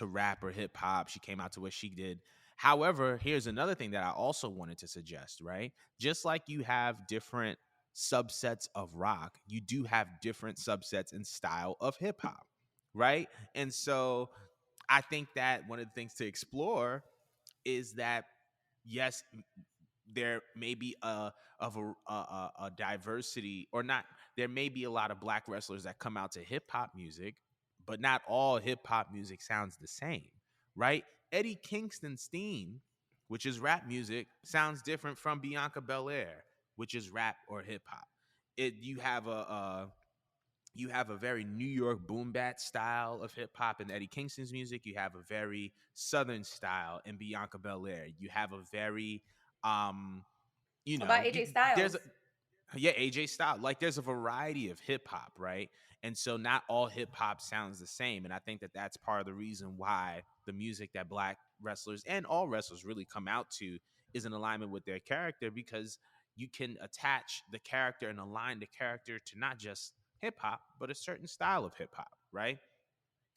[SPEAKER 1] rap or hip hop. She came out to what she did. However, here's another thing that I also wanted to suggest, right? Just like you have different subsets of rock, you do have different subsets and style of hip hop, right? And so I think that one of the things to explore is that, yes, there may be a diversity, or not, there may be a lot of black wrestlers that come out to hip hop music, but not all hip hop music sounds the same, right? Eddie Kingston's theme, which is rap music, sounds different from Bianca Belair, which is rap or hip hop. It You have a very New York boom bat style of hip hop in Eddie Kingston's music. You have a very Southern style in Bianca Belair. You have a very, um,
[SPEAKER 2] What about
[SPEAKER 1] you
[SPEAKER 2] AJ
[SPEAKER 1] there's a,
[SPEAKER 2] Styles?
[SPEAKER 1] yeah, AJ style. Like, there's a variety of hip hop, right? And so not all hip hop sounds the same. And I think that that's part of the reason why the music that black wrestlers and all wrestlers really come out to is in alignment with their character, because you can attach the character and align the character to not just hip hop, but a certain style of hip hop, right?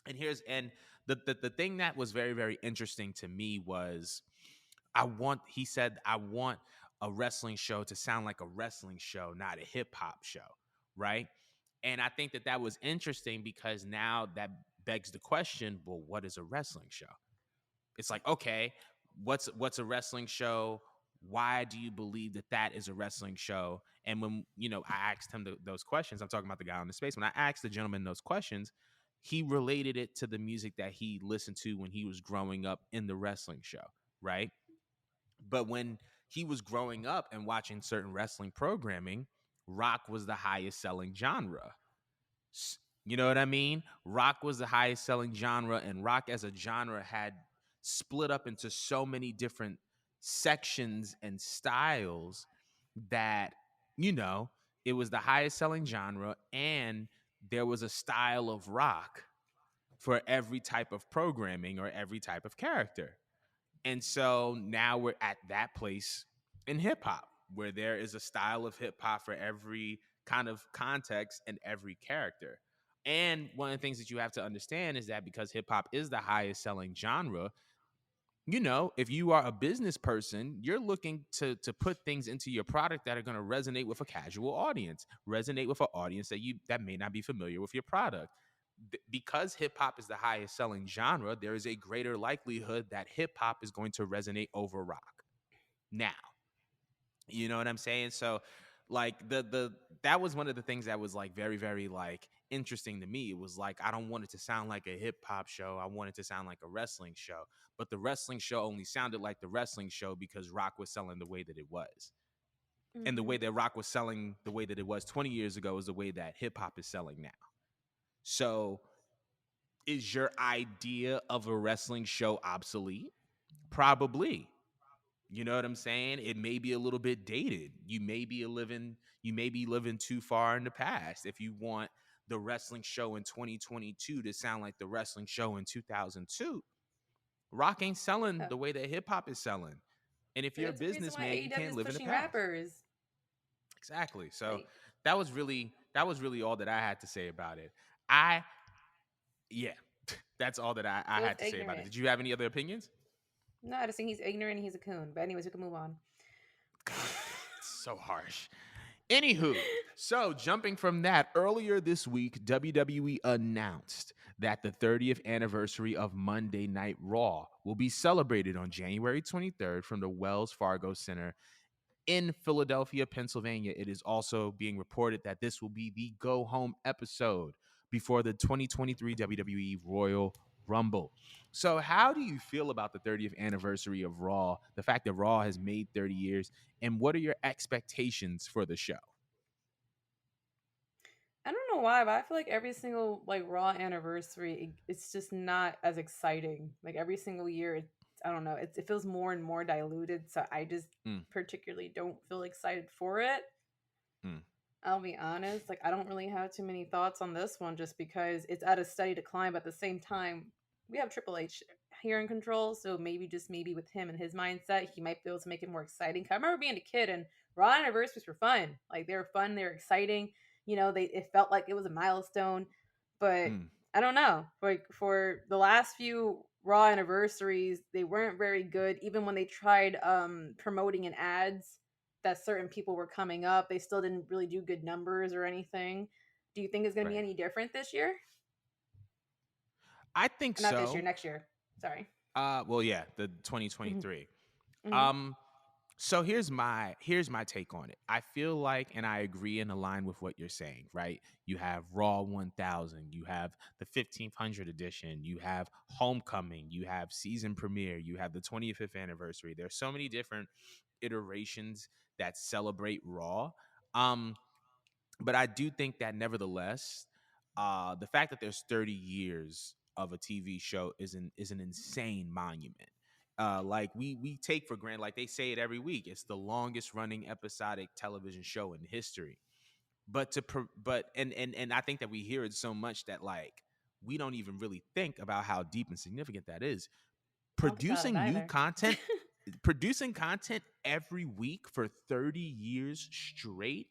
[SPEAKER 1] And the thing that was very, very interesting to me was, he said, I want a wrestling show to sound like a wrestling show, not a hip hop show, right? And I think that that was interesting, because now that begs the question, well, what is a wrestling show? It's like, okay, what's a wrestling show? Why do you believe that that is a wrestling show? And when, I asked him those questions, I'm talking about the guy on the space. When I asked the gentleman those questions, he related it to the music that he listened to when he was growing up in the wrestling show, right? But when he was growing up and watching certain wrestling programming, rock was the highest selling genre. You know what I mean? Rock was the highest selling genre, and rock as a genre had split up into so many different sections and styles that, you know, it was the highest selling genre, and there was a style of rock for every type of programming or every type of character. And so now we're at that place in hip hop where there is a style of hip hop for every kind of context and every character. And one of the things that you have to understand is that because hip hop is the highest selling genre, if you are a business person, you're looking to put things into your product that are going to resonate with a casual audience, resonate with an audience that may not be familiar with your product. Because hip hop is the highest selling genre, there is a greater likelihood that hip hop is going to resonate over rock. Now, you know what I'm saying? So like the that was one of the things that was like very, very like interesting to me. It was like I don't want it to sound like a hip hop show. I want it to sound like a wrestling show. But the wrestling show only sounded like the wrestling show because rock was selling the way that it was. And the way
[SPEAKER 2] Mhm.
[SPEAKER 1] that rock was selling the way that it was 20 years ago is the way that hip hop is selling now. So is your idea of a wrestling show obsolete? Probably. You know what I'm saying? It may be a little bit dated. You may be living too far in the past if you want the wrestling show in 2022 to sound like the wrestling show in 2002. Rock ain't selling
[SPEAKER 2] Yeah.
[SPEAKER 1] the way that hip hop is selling. And if
[SPEAKER 2] But
[SPEAKER 1] you're a
[SPEAKER 2] that's the reason why
[SPEAKER 1] businessman, you
[SPEAKER 2] AEW
[SPEAKER 1] can't
[SPEAKER 2] is
[SPEAKER 1] live in the
[SPEAKER 2] pushing
[SPEAKER 1] past.
[SPEAKER 2] rappers.
[SPEAKER 1] Exactly. So
[SPEAKER 2] Like,
[SPEAKER 1] that was really all that I had to say about it. I Yeah, that's all that I
[SPEAKER 2] it was
[SPEAKER 1] had to say about it.
[SPEAKER 2] ignorant.
[SPEAKER 1] Did you have any other opinions?
[SPEAKER 2] No, I just think he's ignorant and he's a coon. But anyways, we can move on.
[SPEAKER 1] It's so harsh. Anywho, so jumping from that, earlier this week, WWE announced that the 30th anniversary of Monday Night Raw will be celebrated on January 23rd from the Wells Fargo Center in Philadelphia, Pennsylvania. It is also being reported that this will be the go home episode before the 2023 WWE Royal Rumble. So, how do you feel about the 30th anniversary of Raw? The fact that Raw has made 30 years, and what are your expectations for the show?
[SPEAKER 2] I don't know why, but I feel like every single like Raw anniversary, it's just not as exciting. Like every single year, I don't know, it feels more and more diluted. So I just
[SPEAKER 1] Mm,
[SPEAKER 2] particularly don't feel excited for it.
[SPEAKER 1] mm,
[SPEAKER 2] I'll be honest, like I don't really have too many thoughts on this one just because it's at a steady decline, but at the same time, we have Triple H here in control, so maybe just maybe with him and his mindset, he might be able to make it more exciting. 'Cause I remember being a kid and Raw anniversaries were fun. Like they were fun, they were exciting. They it felt like it was a milestone. But
[SPEAKER 1] mm.
[SPEAKER 2] I don't know. Like for the last few Raw anniversaries, they weren't very good. Even when they tried promoting in ads that certain people were coming up. They still didn't really do good numbers or anything. Do you think it's going to be
[SPEAKER 1] Right.
[SPEAKER 2] any different this year?
[SPEAKER 1] I think
[SPEAKER 2] Not this year,
[SPEAKER 1] so.
[SPEAKER 2] next year. Sorry.
[SPEAKER 1] Well, yeah, the
[SPEAKER 2] Hmm.
[SPEAKER 1] 2023.
[SPEAKER 2] Hmm.
[SPEAKER 1] Um, So here's my take on it. I feel like, and I agree and align with what you're saying, right? You have Raw 1000, you have the 1500 edition, you have Homecoming, you have season premiere, you have the 25th anniversary. There's so many different iterations that celebrate Raw. Um, but I do think that nevertheless, the fact that there's 30 years of a TV show is an insane monument. Like we take for granted, like they say it every week, it's the longest running episodic television show in history. But and I think that we hear it so much that like we don't even really think about how deep and significant that is.
[SPEAKER 2] I don't think about it
[SPEAKER 1] Producing new
[SPEAKER 2] either.
[SPEAKER 1] content, producing content every week for 30 years straight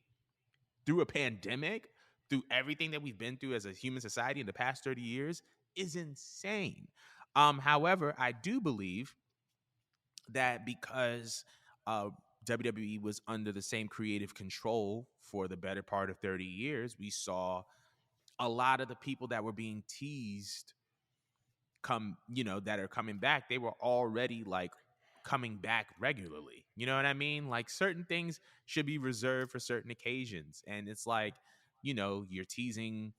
[SPEAKER 1] through a pandemic, through everything that we've been through as a human society in the past 30 years is insane. However, I do believe that because WWE was under the same creative control for the better part of 30 years, we saw a lot of the people that were being teased that are coming back, they were already like coming back regularly. You know what I mean? Like certain things should be reserved for certain occasions. And it's like, you're teasing,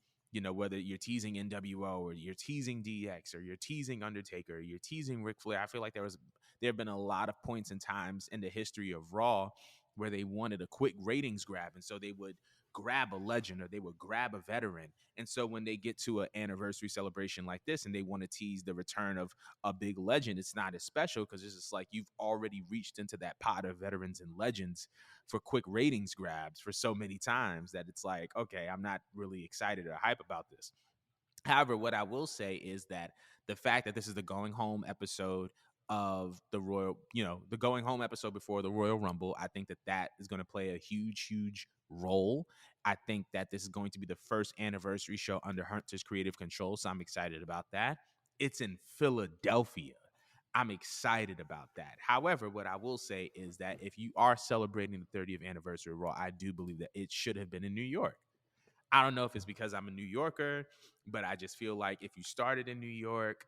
[SPEAKER 1] whether you're teasing NWO or you're teasing DX or you're teasing Undertaker, or you're teasing Ric Flair. I feel like there have been a lot of points and times in the history of Raw where they wanted a quick ratings grab. And so they would grab a legend or they would grab a veteran. And so when they get to an anniversary celebration like this and they want to tease the return of a big legend, it's not as special because it's just like you've already reached into that pot of veterans and legends for quick ratings grabs for so many times that it's like, okay, I'm not really excited or hype about this. However, what I will say is that the fact that this is the going home episode of the Royal, the going home episode before the Royal Rumble, I think that that is going to play a huge, huge role. I think that this is going to be the first anniversary show under Hunter's creative control, so I'm excited about that. It's in Philadelphia. I'm excited about that. However, what I will say is that if you are celebrating the 30th anniversary of Raw, I do believe that it should have been in New York. I don't know if it's because I'm a New Yorker, but I just feel like if you started in New York,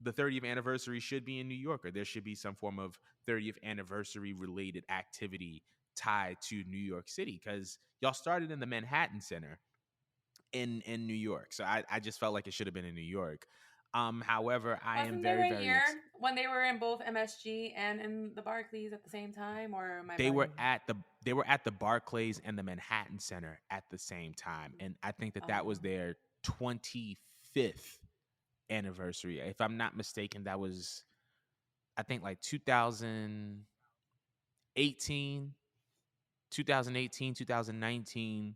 [SPEAKER 1] the 30th anniversary should be in New York, or there should be some form of 30th anniversary related activity tied to New York City, because y'all started in the Manhattan Center in New York. So I just felt like it should have been in New York. However, I am
[SPEAKER 2] Wasn't there
[SPEAKER 1] very,
[SPEAKER 2] a
[SPEAKER 1] very
[SPEAKER 2] year when they were in both MSG and in the Barclays at the same time, or am I
[SPEAKER 1] they were
[SPEAKER 2] bugging?
[SPEAKER 1] at the they were at the Barclays and the Manhattan Center at the same time, and I think that that was
[SPEAKER 2] Oh,
[SPEAKER 1] their 25th anniversary. If I'm not mistaken, that was, I think, like 2018, 2019.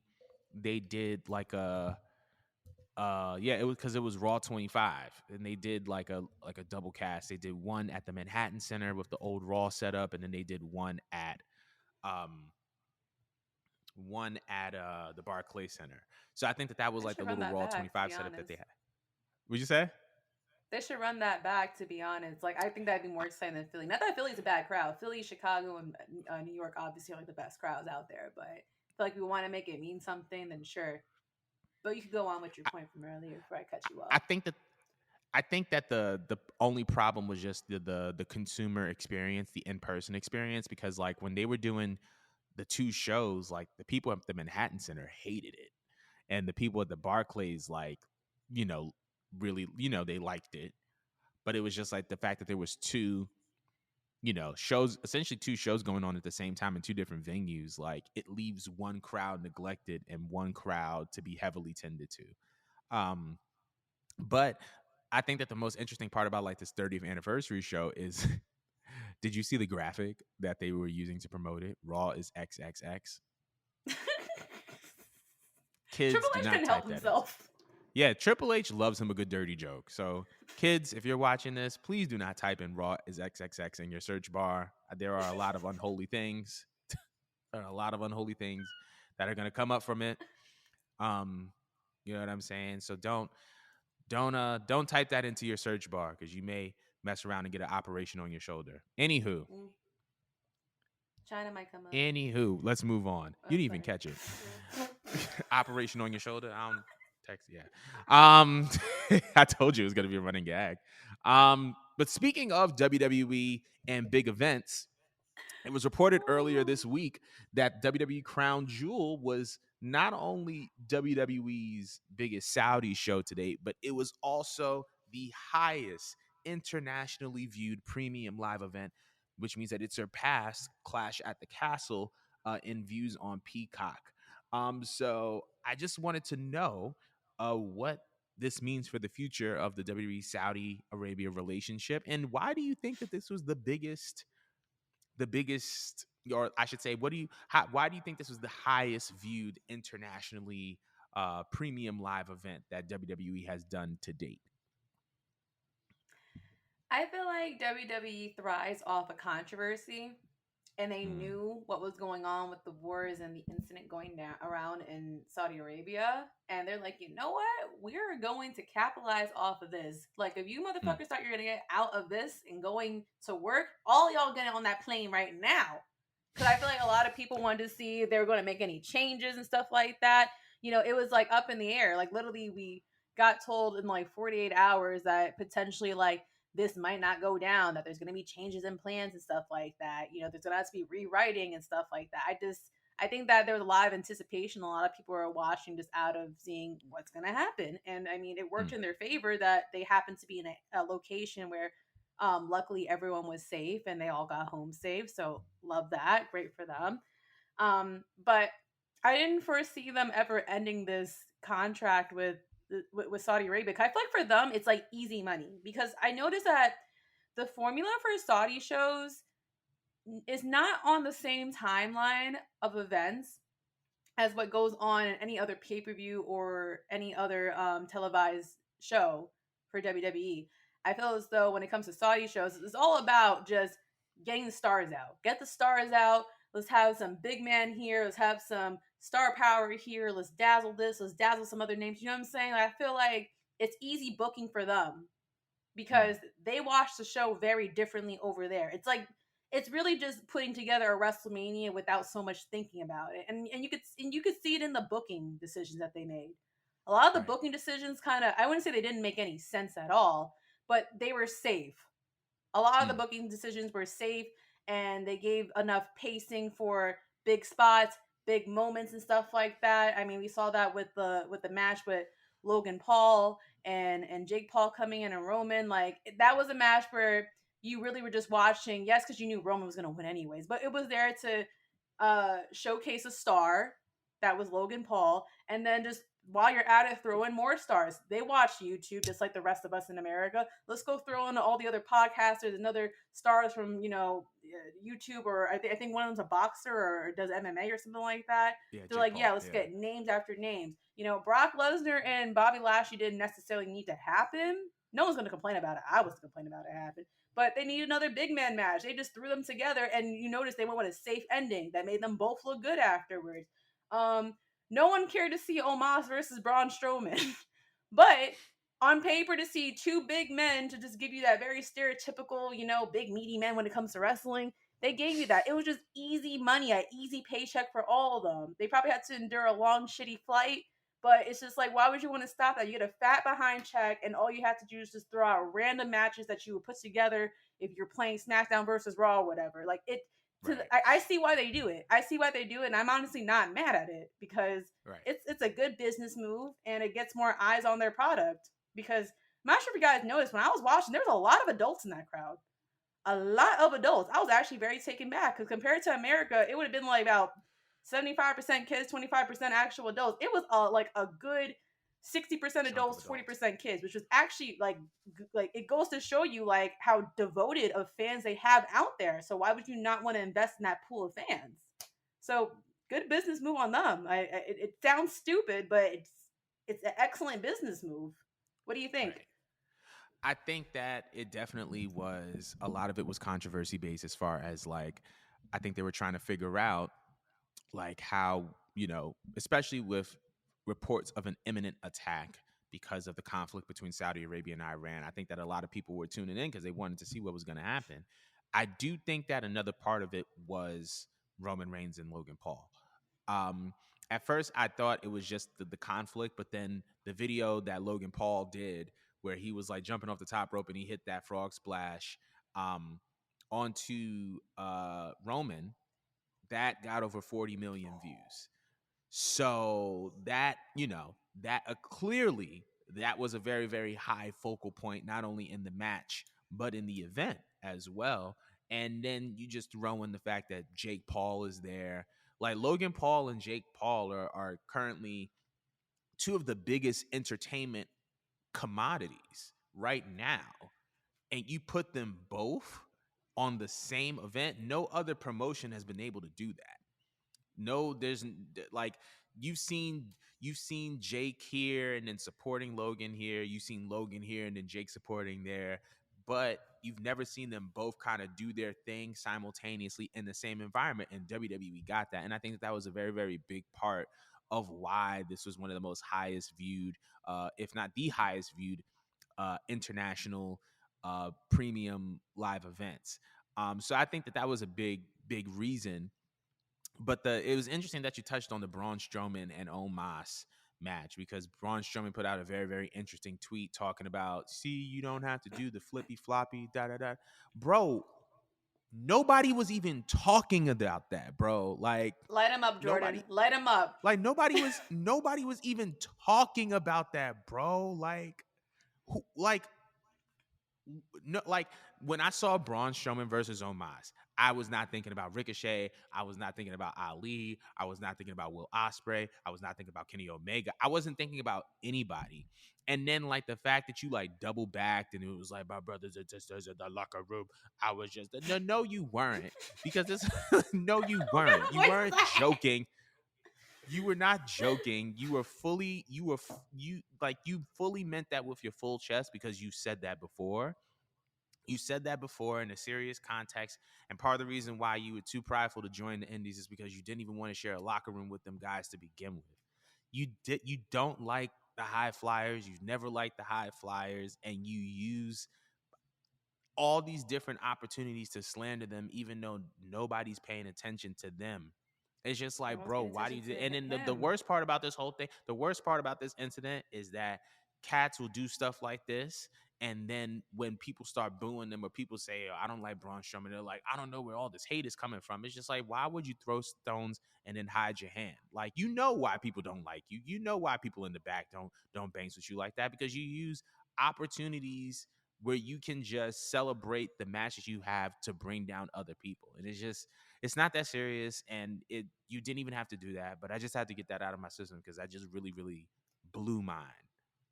[SPEAKER 1] They did like a yeah, it was because it was Raw 25, and they did like a double cast. They did one at the Manhattan Center with the old Raw setup, and then they did um one at the Barclay Center. So I think that that was
[SPEAKER 2] they
[SPEAKER 1] like the
[SPEAKER 2] should run
[SPEAKER 1] little
[SPEAKER 2] that
[SPEAKER 1] Raw
[SPEAKER 2] back. To
[SPEAKER 1] 25
[SPEAKER 2] be
[SPEAKER 1] setup that
[SPEAKER 2] honest,
[SPEAKER 1] they had. Would you say?
[SPEAKER 2] they should run that back. To be honest, like I think that'd be more exciting than Philly. Not that Philly's a bad crowd. Philly, Chicago, and New York obviously are like the best crowds out there. But I feel like we want to make it mean something, then sure. But you could go on with your
[SPEAKER 1] I,
[SPEAKER 2] point from earlier before I cut you
[SPEAKER 1] I
[SPEAKER 2] off.
[SPEAKER 1] think that I think that the only problem was just the consumer experience, the in person experience, because like when they were doing the two shows, like the people at the Manhattan Center hated it, and the people at the Barclays, like, you know, really, they liked it, but it was just like the fact that there was two, shows, essentially two shows going on at the same time in two different venues, like it leaves one crowd neglected and one crowd to be heavily tended to. Um, but I think that the most interesting part about like this 30th anniversary show is did you see the graphic that they were using to promote it? Raw is XXX.
[SPEAKER 2] Triple
[SPEAKER 1] Kids, do
[SPEAKER 2] H
[SPEAKER 1] not
[SPEAKER 2] couldn't help
[SPEAKER 1] type that in.
[SPEAKER 2] himself.
[SPEAKER 1] Yeah, Triple H loves him a good dirty joke. So, kids, if you're watching this, please do not type in Raw is XXX in your search bar. There are a lot of unholy things. There are a lot of unholy things that are going to come up from it. Um, you know what I'm saying? So don't type that into your search bar, because you may mess around and get an operation on your shoulder. Anywho,
[SPEAKER 2] Mm, China might come up.
[SPEAKER 1] anywho, let's move on. You
[SPEAKER 2] Oh,
[SPEAKER 1] didn't even
[SPEAKER 2] sorry.
[SPEAKER 1] catch it.
[SPEAKER 2] Yeah.
[SPEAKER 1] Operation on your shoulder. I don't text. Yeah. I told you it was gonna be a running gag. But speaking of WWE and big events, it was reported earlier this week that WWE Crown Jewel was not only WWE's biggest Saudi show to date, but it was also the highest internationally viewed premium live event, which means that it surpassed Clash at the Castle in views on Peacock. So I just wanted to know what this means for the future of the WWE Saudi Arabia relationship, and why do you think that this was the biggest, or I should say, why do you think this was the highest viewed internationally premium live event that WWE has done to date?
[SPEAKER 2] I feel like WWE thrives off of controversy, and they
[SPEAKER 1] Mm,
[SPEAKER 2] knew what was going on with the wars and the incident going down around in Saudi Arabia, and they're like, you know what? We're going to capitalize off of this. Like, if you
[SPEAKER 1] mm,
[SPEAKER 2] motherfuckers thought you're gonna get out of this and going to work, all y'all get on that plane right now. Because I feel like a lot of people wanted to see if they were going to make any changes and stuff like that. You know, it was like up in the air. Like, literally, we got told in like 48 hours that potentially, like, this might not go down, that there's going to be changes in plans and stuff like that. You know, there's going to have to be rewriting and stuff like that. I think that there was a lot of anticipation. A lot of people are watching just out of seeing what's going to happen. And I mean, it worked
[SPEAKER 1] mm,
[SPEAKER 2] in their favor that they happened to be in a location where luckily everyone was safe and they all got home safe. So love that. Great for them. But I didn't foresee them ever ending this contract with Saudi Arabia. I feel like for them it's like easy money, because I noticed that the formula for Saudi shows is not on the same timeline of events as what goes on in any other pay per view or any other televised show for WWE. I feel as though when it comes to Saudi shows, it's all about just getting the stars out. Get the stars out. Let's have some big man here. Let's have some star power here. Let's dazzle this. Let's dazzle some other names. You know what I'm saying? Like, I feel like it's easy booking for them
[SPEAKER 1] Mm,
[SPEAKER 2] because they watch the show very differently over there. It's like it's really just putting together a WrestleMania without so much thinking about it. And you could see it in the booking decisions that they made. A lot of the
[SPEAKER 1] right.
[SPEAKER 2] booking decisions kind of, I wouldn't say they didn't make any sense at all, but they were safe. A lot of the
[SPEAKER 1] Mm,
[SPEAKER 2] booking decisions were safe, and they gave enough pacing for big spots, big moments and stuff like that. I mean, we saw that with the match with Logan Paul and Jake Paul coming in and Roman. Like, that was a match where you really were just watching, yes, because you knew Roman was going to win anyways, but it was there to showcase a star that was Logan Paul, and then just while you're at it, throw in more stars. They watch YouTube just like the rest of us in America. Let's go throw in all the other podcasters and other stars from YouTube, or I think one of them's a boxer or does MMA or something like that.
[SPEAKER 1] yeah,
[SPEAKER 2] They're
[SPEAKER 1] Jake
[SPEAKER 2] like, yeah,
[SPEAKER 1] Paul.
[SPEAKER 2] let's
[SPEAKER 1] Yeah.
[SPEAKER 2] get names after names. Brock Lesnar and Bobby Lashley didn't necessarily need to happen. No one's going to complain about it. I was complaining about it happen. But they need another big man match. They just threw them together, and you notice they went with a safe ending that made them both look good afterwards. Um, no one cared to see Omos versus Braun Strowman, but on paper, to see two big men to just give you that very stereotypical, big meaty men when it comes to wrestling, they gave you that. It was just easy money, an easy paycheck for all of them. They probably had to endure a long, shitty flight, but it's just like, why would you want to stop that? You get a fat behind check, and all you have to do is just throw out random matches that you would put together if you're playing SmackDown versus Raw or whatever. Like it.
[SPEAKER 1] Right.
[SPEAKER 2] I see why they do it. I see why they do it, and I'm honestly not mad at it because
[SPEAKER 1] Right.
[SPEAKER 2] it's a good business move and it gets more eyes on their product. Because I'm not sure if you guys noticed when I was watching, there was a lot of adults in that crowd, a lot of adults. I was actually very taken back because compared to America, it would have been like about 75% kids, 25% actual adults. It was like a good 60%
[SPEAKER 1] Chunk of
[SPEAKER 2] adults,
[SPEAKER 1] adults.
[SPEAKER 2] 40% kids, which was actually like it goes to show you like how devoted of fans they have out there. So why would you not want to invest in that pool of fans? So good business move on them. It sounds stupid, but it's an excellent business move. What do you think?
[SPEAKER 1] Right. I think that it definitely was a lot of it was controversy based as far as like I think they were trying to figure out like how, especially with reports of an imminent attack because of the conflict between Saudi Arabia and Iran. I think that a lot of people were tuning in because they wanted to see what was going to happen. I do think that another part of it was Roman Reigns and Logan Paul. Um, at first, I thought it was just the conflict, but then the video that Logan Paul did, where he was like jumping off the top rope and he hit that frog splash um, onto Roman, that got over 40 million views. So that, that clearly that was a very, very high focal point, not only in the match, but in the event as well. And then you just throw in the fact that Jake Paul is there. Like Logan Paul and Jake Paul are currently two of the biggest entertainment commodities right now. And you put them both on the same event. No other promotion has been able to do that. No, there's like you've seen Jake here and then supporting Logan here. You've seen Logan here and then Jake supporting there, but you've never seen them both kind of do their thing simultaneously in the same environment. And WWE got that, and I think that was a very, very big part of why this was one of the most highest viewed, if not the highest viewed, international premium live events. So I think that that was a big, big reason, but it was interesting that you touched on the Braun Strowman and Omos match because Braun Strowman put out a very, very interesting tweet talking about, see, you don't have to do the flippy floppy, da da da. Bro, nobody was even talking about that, bro.
[SPEAKER 2] Light him up,
[SPEAKER 1] Nobody
[SPEAKER 2] Jordan. Light him up.
[SPEAKER 1] nobody was even talking about that, bro. Who, like no, like when I saw Braun Strowman versus Omos, I was not thinking about Ricochet. I was not thinking about Ali. I was not thinking about Will Ospreay. I was not thinking about Kenny Omega. I wasn't thinking about anybody. And then like the fact that you like double backed and it was like my brothers and sisters in the locker room. I was just no, you weren't because this no, you weren't.
[SPEAKER 2] What
[SPEAKER 1] You
[SPEAKER 2] was
[SPEAKER 1] weren't
[SPEAKER 2] that?
[SPEAKER 1] joking. You were not joking. You like you fully meant that with your full chest because you said that before. You said that before in a serious context, and part of the reason why you were too prideful to join the Indies is because you didn't even want to share a locker room with them guys to begin with. You don't like the high flyers. You've never liked the high flyers, and you use all these different opportunities to slander them, even though nobody's paying attention to them. It's just
[SPEAKER 2] No
[SPEAKER 1] like,
[SPEAKER 2] one's
[SPEAKER 1] bro,
[SPEAKER 2] paying
[SPEAKER 1] why do
[SPEAKER 2] attention
[SPEAKER 1] you do?
[SPEAKER 2] to
[SPEAKER 1] And then the
[SPEAKER 2] him.
[SPEAKER 1] worst part about this whole thing, the worst part about this incident is that cats will do stuff like this. And then when people start booing them or people say, oh, I don't like Braun Strowman, they're like, I don't know where all this hate is coming from. It's just like, why would you throw stones and then hide your hand? Like, you know why people don't like you. You know why people in the back don't bangs with you like that, because you use opportunities where you can just celebrate the matches you have to bring down other people. And it's not that serious, and it you didn't even have to do that, but I just had to get that out of my system because I just really, really blew mine.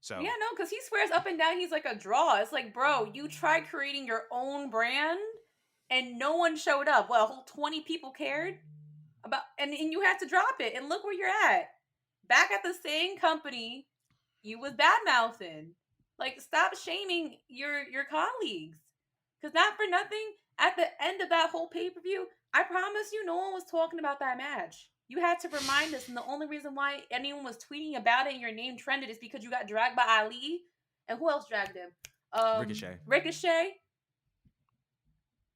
[SPEAKER 2] Yeah,
[SPEAKER 1] So
[SPEAKER 2] no, because he swears up and down he's like a draw. It's like, bro, you tried creating your own brand and no one showed up. Well, a whole 20 people cared about, and you had to drop it. And look where you're at. Back at the same company you was bad mouthing. Like, stop shaming your colleagues. Because not for nothing, at the end of that whole pay per view, I promise you, no one was talking about that match. You had to remind us, and the only reason why anyone was tweeting about it and your name trended is because you got dragged by Ali. And who else dragged him?
[SPEAKER 1] Ricochet.
[SPEAKER 2] Ricochet.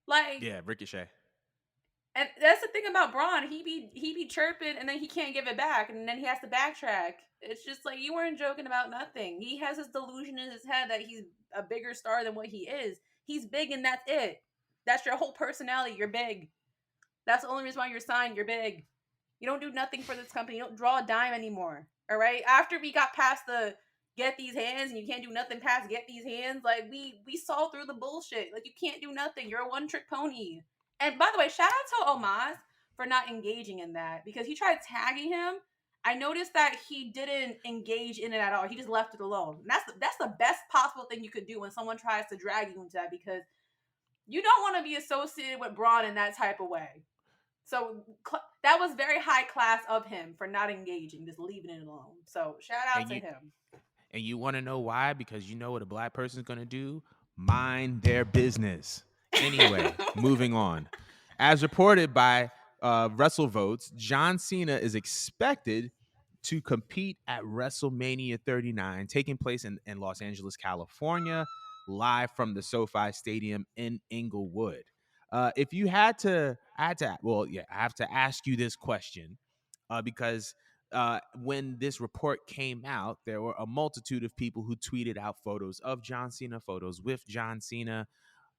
[SPEAKER 2] Like,
[SPEAKER 1] Yeah, Ricochet.
[SPEAKER 2] and that's the thing about Braun. He be chirping and then he can't give it back and then he has to backtrack. It's just like you weren't joking about nothing. He has this delusion in his head that he's a bigger star than what he is. He's big and that's it. That's your whole personality. You're big. That's the only reason why you're signed. You're big. You don't do nothing for this company. You don't draw a dime anymore. All right. After we got past the get these hands and you can't do nothing past get these hands, like we saw through the bullshit. Like you can't do nothing. You're a one trick pony. And by the way, shout out to Omaz for not engaging in that because he tried tagging him. I noticed that he didn't engage in it at all. He just left it alone. And that's the best possible thing you could do when someone tries to drag you into that because you don't want to be associated with Braun in that type of way. So that was very high class of him for not engaging, just leaving it alone. So shout out
[SPEAKER 1] And
[SPEAKER 2] to
[SPEAKER 1] you
[SPEAKER 2] him.
[SPEAKER 1] and you want to know why? Because you know what a black person's going to do? Mind their business. Anyway, moving on. As reported by WrestleVotes, John Cena is expected to compete at WrestleMania 39, taking place in Los Angeles, California, live from the SoFi Stadium in Inglewood. If you had to, I had to, well, yeah, I have to ask you this question because when this report came out, there were a multitude of people who tweeted out photos of John Cena, photos with John Cena.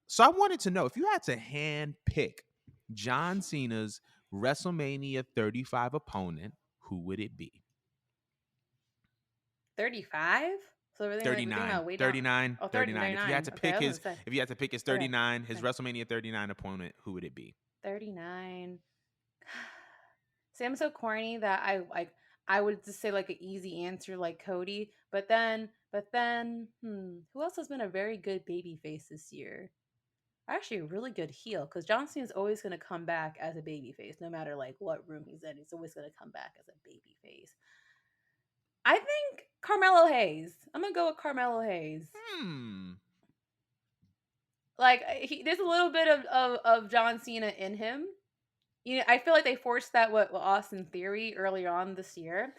[SPEAKER 1] So I wanted to know if you had to hand pick John Cena's WrestleMania 35 opponent, who would it be?
[SPEAKER 2] 35? So we're thinking
[SPEAKER 1] 39,
[SPEAKER 2] about way down.
[SPEAKER 1] 39,
[SPEAKER 2] Oh, 30,
[SPEAKER 1] 39. If you had
[SPEAKER 2] 39.
[SPEAKER 1] to
[SPEAKER 2] Okay,
[SPEAKER 1] pick
[SPEAKER 2] I was gonna
[SPEAKER 1] his,
[SPEAKER 2] say.
[SPEAKER 1] if you had to pick his
[SPEAKER 2] Okay.
[SPEAKER 1] 39, his
[SPEAKER 2] Okay.
[SPEAKER 1] WrestleMania 39 opponent, who would it be?
[SPEAKER 2] 39. See, I'm so corny that I would just say like an easy answer like Cody, but then, who else has been a very good baby face this year? Actually, a really good heel because John Cena's always going to come back as a baby face, no matter like what room he's in. He's always going to come back as a baby face. I think Carmelo Hayes. I'm gonna go with Carmelo Hayes.
[SPEAKER 1] Hmm.
[SPEAKER 2] Like there's a little bit of John Cena in him. You know, I feel like they forced that with Austin Theory earlier on this year,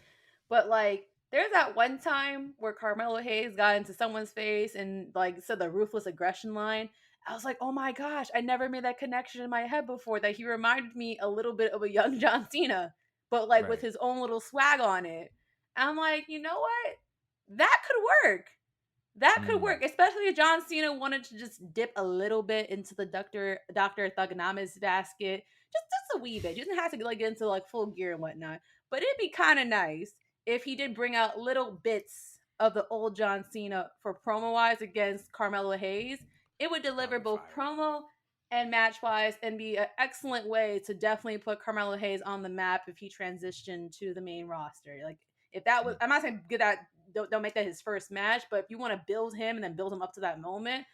[SPEAKER 2] but like there's that one time where Carmelo Hayes got into someone's face and like said the ruthless aggression line. I was like, oh my gosh, I never made that connection in my head before. That he reminded me a little bit of a young John Cena, but like with
[SPEAKER 1] Right.
[SPEAKER 2] his own little swag on it. And I'm like, you know what? That could work. That could
[SPEAKER 1] Hmm.
[SPEAKER 2] work, especially if John Cena wanted to just dip a little bit into the Doctor Thugonomics basket, just a wee bit. You doesn't have to like get into like full gear and whatnot. But it'd be kind of nice if he did bring out little bits of the old John Cena for promo wise against Carmelo Hayes. It would
[SPEAKER 1] That would
[SPEAKER 2] deliver
[SPEAKER 1] be
[SPEAKER 2] both
[SPEAKER 1] fire.
[SPEAKER 2] promo and match wise and be an excellent way to definitely put Carmelo Hayes on the map if he transitioned to the main roster. Like if that was,
[SPEAKER 1] Mm.
[SPEAKER 2] I'm not saying get that, don't make that his first match, but if you want to build him and then build him up to that moment,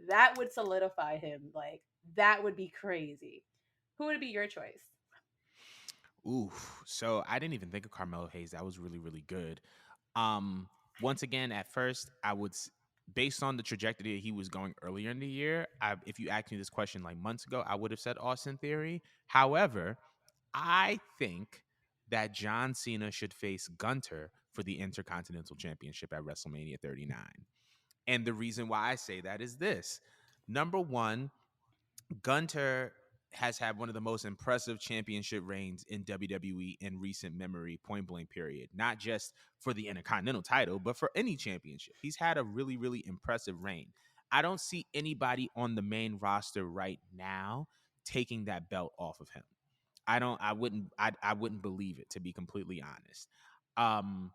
[SPEAKER 2] that would solidify him. Like that would be crazy. Who would be your choice?
[SPEAKER 1] Ooh, so I didn't even think of Carmelo Hayes. That was really, really good. Um, Once again, at first, based on the trajectory he was going earlier in the year, if you asked me this question like months ago, I would have said Austin Theory. However, I think that John Cena should face Gunter for the Intercontinental Championship at WrestleMania 39. And the reason why I say that is this. Number one, Gunter has had one of the most impressive championship reigns in WWE in recent memory, point blank period. Not just for the Intercontinental title, but for any championship. He's had a really, really impressive reign. I don't see anybody on the main roster right now taking that belt off of him. I wouldn't believe it, to be completely honest. Um,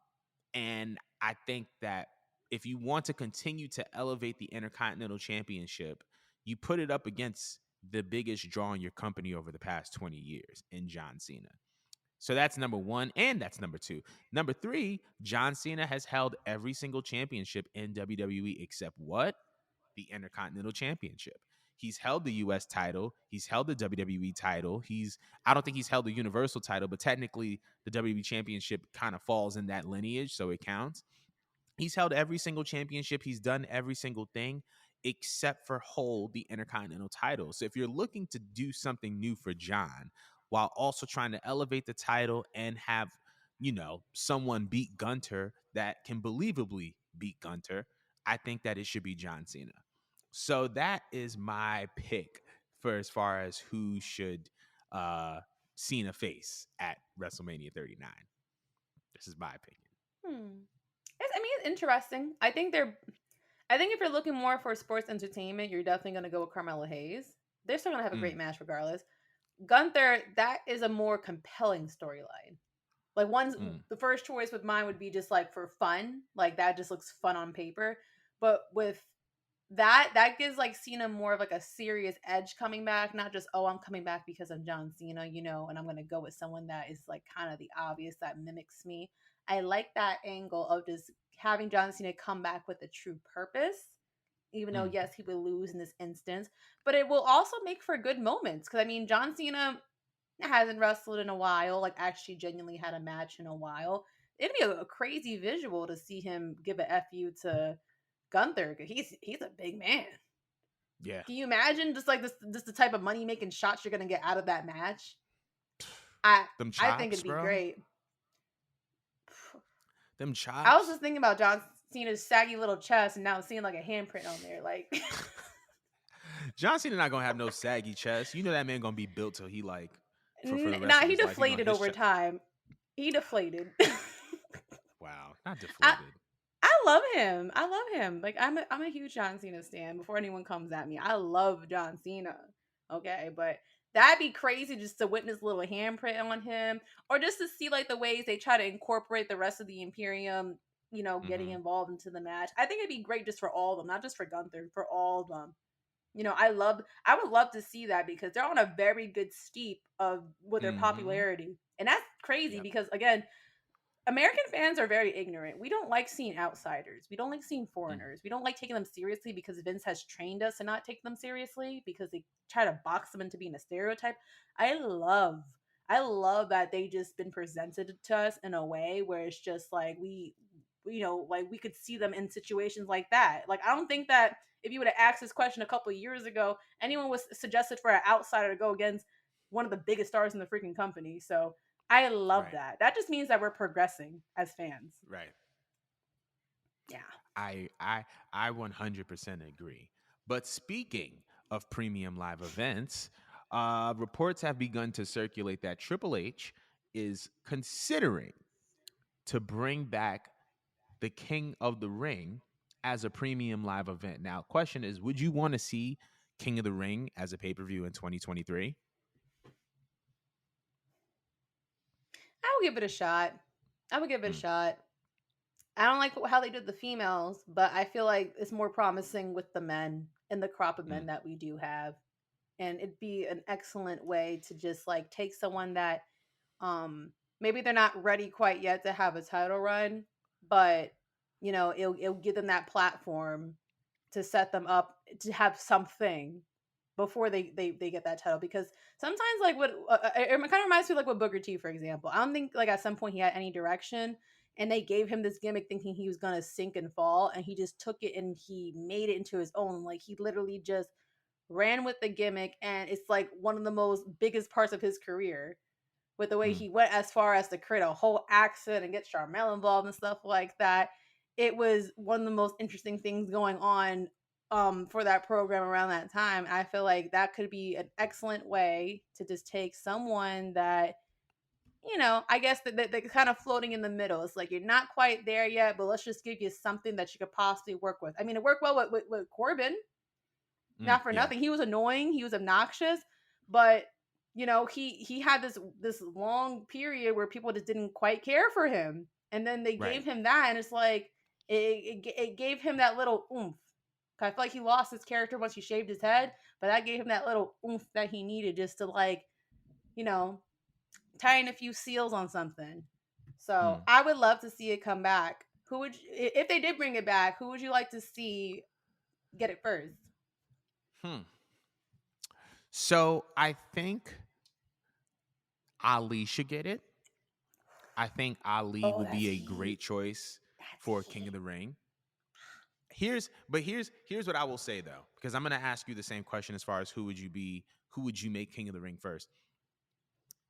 [SPEAKER 1] and I think that if you want to continue to elevate the Intercontinental Championship, you put it up against the biggest draw in your company over the past 20 years in John Cena. So that's number one, and that's number two. Number three, John Cena has held every single championship in WWE except what? The Intercontinental Championship. He's held the US title, he's held the WWE title. I don't think he's held the Universal title, but technically the WWE Championship kind of falls in that lineage, so it counts. He's held every single championship. He's done every single thing except for hold the Intercontinental title. So if you're looking to do something new for John while also trying to elevate the title and have, someone beat Gunter that can believably beat Gunter, I think that it should be John Cena. So that is my pick for as far as who should uh Cena face at WrestleMania 39. This is my opinion.
[SPEAKER 2] Hmm. I mean, it's interesting. I think if you're looking more for sports entertainment, you're definitely going to go with Carmelo Hayes. They're still going to have a great
[SPEAKER 1] Mm,
[SPEAKER 2] match regardless. Gunther, that is a more compelling storyline. Like
[SPEAKER 1] mm,
[SPEAKER 2] the first choice with mine would be just like for fun, like that just looks fun on paper. But with that gives like Cena more of like a serious edge coming back, not just oh I'm coming back because I'm John Cena, and I'm gonna go with someone that is like kind of the obvious that mimics me. I like that angle of just having John Cena come back with a true purpose, even though
[SPEAKER 1] mm.
[SPEAKER 2] yes he will lose in this instance, but it will also make for good moments because I mean John Cena hasn't wrestled in a while, like actually genuinely had a match in a while. It'd be a crazy visual to see him give a fu to Gunther. He's a big man.
[SPEAKER 1] Yeah.
[SPEAKER 2] Can you imagine just like this, just the type of money making shots you're gonna get out of that match? I
[SPEAKER 1] Them
[SPEAKER 2] I think
[SPEAKER 1] chops,
[SPEAKER 2] it'd be
[SPEAKER 1] bro.
[SPEAKER 2] great.
[SPEAKER 1] Them
[SPEAKER 2] I was
[SPEAKER 1] chops.
[SPEAKER 2] just thinking about John Cena's saggy little chest and now seeing like a handprint on there. Like
[SPEAKER 1] John Cena not gonna have no saggy chest. You know that man gonna be built till he like for the rest
[SPEAKER 2] nah,
[SPEAKER 1] of
[SPEAKER 2] he
[SPEAKER 1] his life. He gonna
[SPEAKER 2] deflated
[SPEAKER 1] his
[SPEAKER 2] over
[SPEAKER 1] chest.
[SPEAKER 2] time. He deflated.
[SPEAKER 1] Wow, not
[SPEAKER 2] I
[SPEAKER 1] deflated.
[SPEAKER 2] I love him. I love him. Like I'm a huge John Cena stan. Before anyone comes at me, I love John Cena. Okay, but that'd be crazy just to witness a little handprint on him, or just to see like the ways they try to incorporate the rest of the Imperium. Getting
[SPEAKER 1] Mm-hmm.
[SPEAKER 2] involved into the match. I think it'd be great just for all of them, not just for Gunther, for all of them. I would love to see that because they're on a very good steep of with their
[SPEAKER 1] Mm-hmm.
[SPEAKER 2] popularity, and that's crazy
[SPEAKER 1] Yep.
[SPEAKER 2] because again, American fans are very ignorant. We don't like seeing outsiders. We don't like seeing
[SPEAKER 1] Mm.
[SPEAKER 2] foreigners. We don't like taking them seriously because Vince has trained us to not take them seriously because they try to box them into being a stereotype. I love I love that they just been presented to us in a way where it's just like like we could see them in situations like that. Like I don't think that if you would have asked this question a couple of years ago, anyone was suggested for an outsider to go against one of the biggest stars in the freaking company. So I love
[SPEAKER 1] Right.
[SPEAKER 2] that. That just means that we're progressing as fans.
[SPEAKER 1] Right.
[SPEAKER 2] Yeah.
[SPEAKER 1] I 100% agree. But speaking of premium live events, reports have begun to circulate that Triple H is considering to bring back the King of the Ring as a premium live event. Now, question is, would you want to see King of the Ring as a pay-per-view in 2023?
[SPEAKER 2] I would give it a shot. I would give it a
[SPEAKER 1] Mm,
[SPEAKER 2] shot. I don't like how they did the females, but I feel like it's more promising with the men and the crop of men
[SPEAKER 1] mm,
[SPEAKER 2] that we do have. And it'd be an excellent way to just like take someone that maybe they're not ready quite yet to have a title run, but it'll give them that platform to set them up to have something before they get that title. Because sometimes like what it kind of reminds me like with Booker T, for example. I don't think like at some point he had any direction, and they gave him this gimmick thinking he was gonna sink and fall, and he just took it and he made it into his own. Like he literally just ran with the gimmick, and it's like one of the most biggest parts of his career, with the way
[SPEAKER 1] Mm,
[SPEAKER 2] he went as far as to create a whole accent and get Charmel involved and stuff like that. It was one of the most interesting things going on for that program around that time. I feel like that could be an excellent way to just take someone that, I guess that they're kind of floating in the middle. It's like you're not quite there yet, but let's just give you something that you could possibly work with. I mean, it worked well with Corbin, not for
[SPEAKER 1] yeah.
[SPEAKER 2] nothing. He was annoying, he was obnoxious, but he had this long period where people just didn't quite care for him, and then they gave
[SPEAKER 1] Right.
[SPEAKER 2] him that, and it's like it gave him that little oomph. I feel like he lost his character once he shaved his head, but that gave him that little oomph that he needed just to like you know tying a few seals on something. So
[SPEAKER 1] Mm,
[SPEAKER 2] I would love to see it come back. Who would if they did bring it back? Who would you like to see get it first?
[SPEAKER 1] hmm. So I think Ali should get it. I think Ali
[SPEAKER 2] Oh,
[SPEAKER 1] would
[SPEAKER 2] that's
[SPEAKER 1] be a
[SPEAKER 2] heat.
[SPEAKER 1] great choice
[SPEAKER 2] That's
[SPEAKER 1] for King of
[SPEAKER 2] heat.
[SPEAKER 1] the Ring. Here's what I will say though, because I'm gonna ask you the same question as far as who would you make King of the Ring first?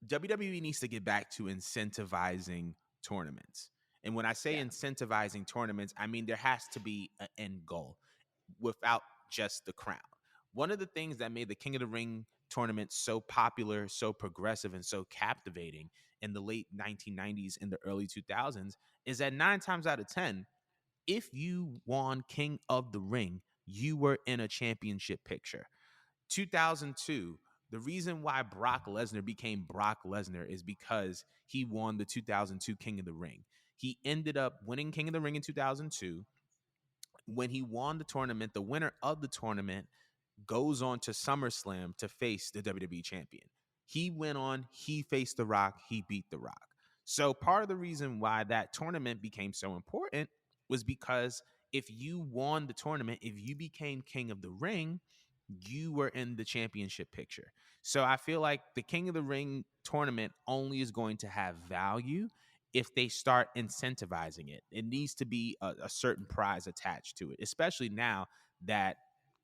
[SPEAKER 1] WWE needs to get back to incentivizing tournaments. And when I say
[SPEAKER 2] Yeah.
[SPEAKER 1] incentivizing tournaments, I mean there has to be an end goal without just the crown. One of the things that made the King of the Ring tournament so popular, so progressive, and so captivating in the late 1990s and the early 2000s is that 9 times out of 10, if you won King of the Ring, you were in a championship picture. 2002, the reason why Brock Lesnar became Brock Lesnar is because he won the 2002 King of the Ring. He ended up winning King of the Ring in 2002. When he won the tournament, the winner of the tournament goes on to SummerSlam to face the WWE champion. He went on, he faced The Rock, he beat The Rock. So part of the reason why that tournament became so important was because if you won the tournament, if you became King of the Ring, you were in the championship picture. So I feel like the King of the Ring tournament only is going to have value if they start incentivizing it. It needs to be a certain prize attached to it, especially now that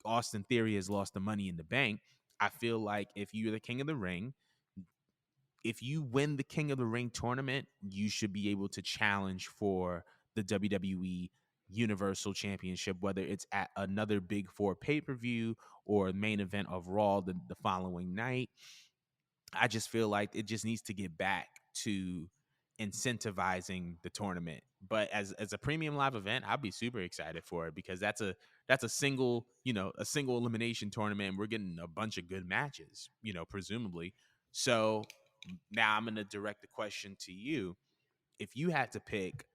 [SPEAKER 1] Austin Theory has lost the money in the bank. I feel like if you're the King of the Ring, if you win the King of the Ring tournament, you should be able to challenge for the WWE Universal Championship, whether it's at another Big Four pay per view or main event of Raw the following night. I just feel like it just needs to get back to incentivizing the tournament. But as a premium live event, I'd be super excited for it because that's a single, a single elimination tournament. And we're getting a bunch of good matches, presumably. So now I'm gonna direct the question to you. If you had to pick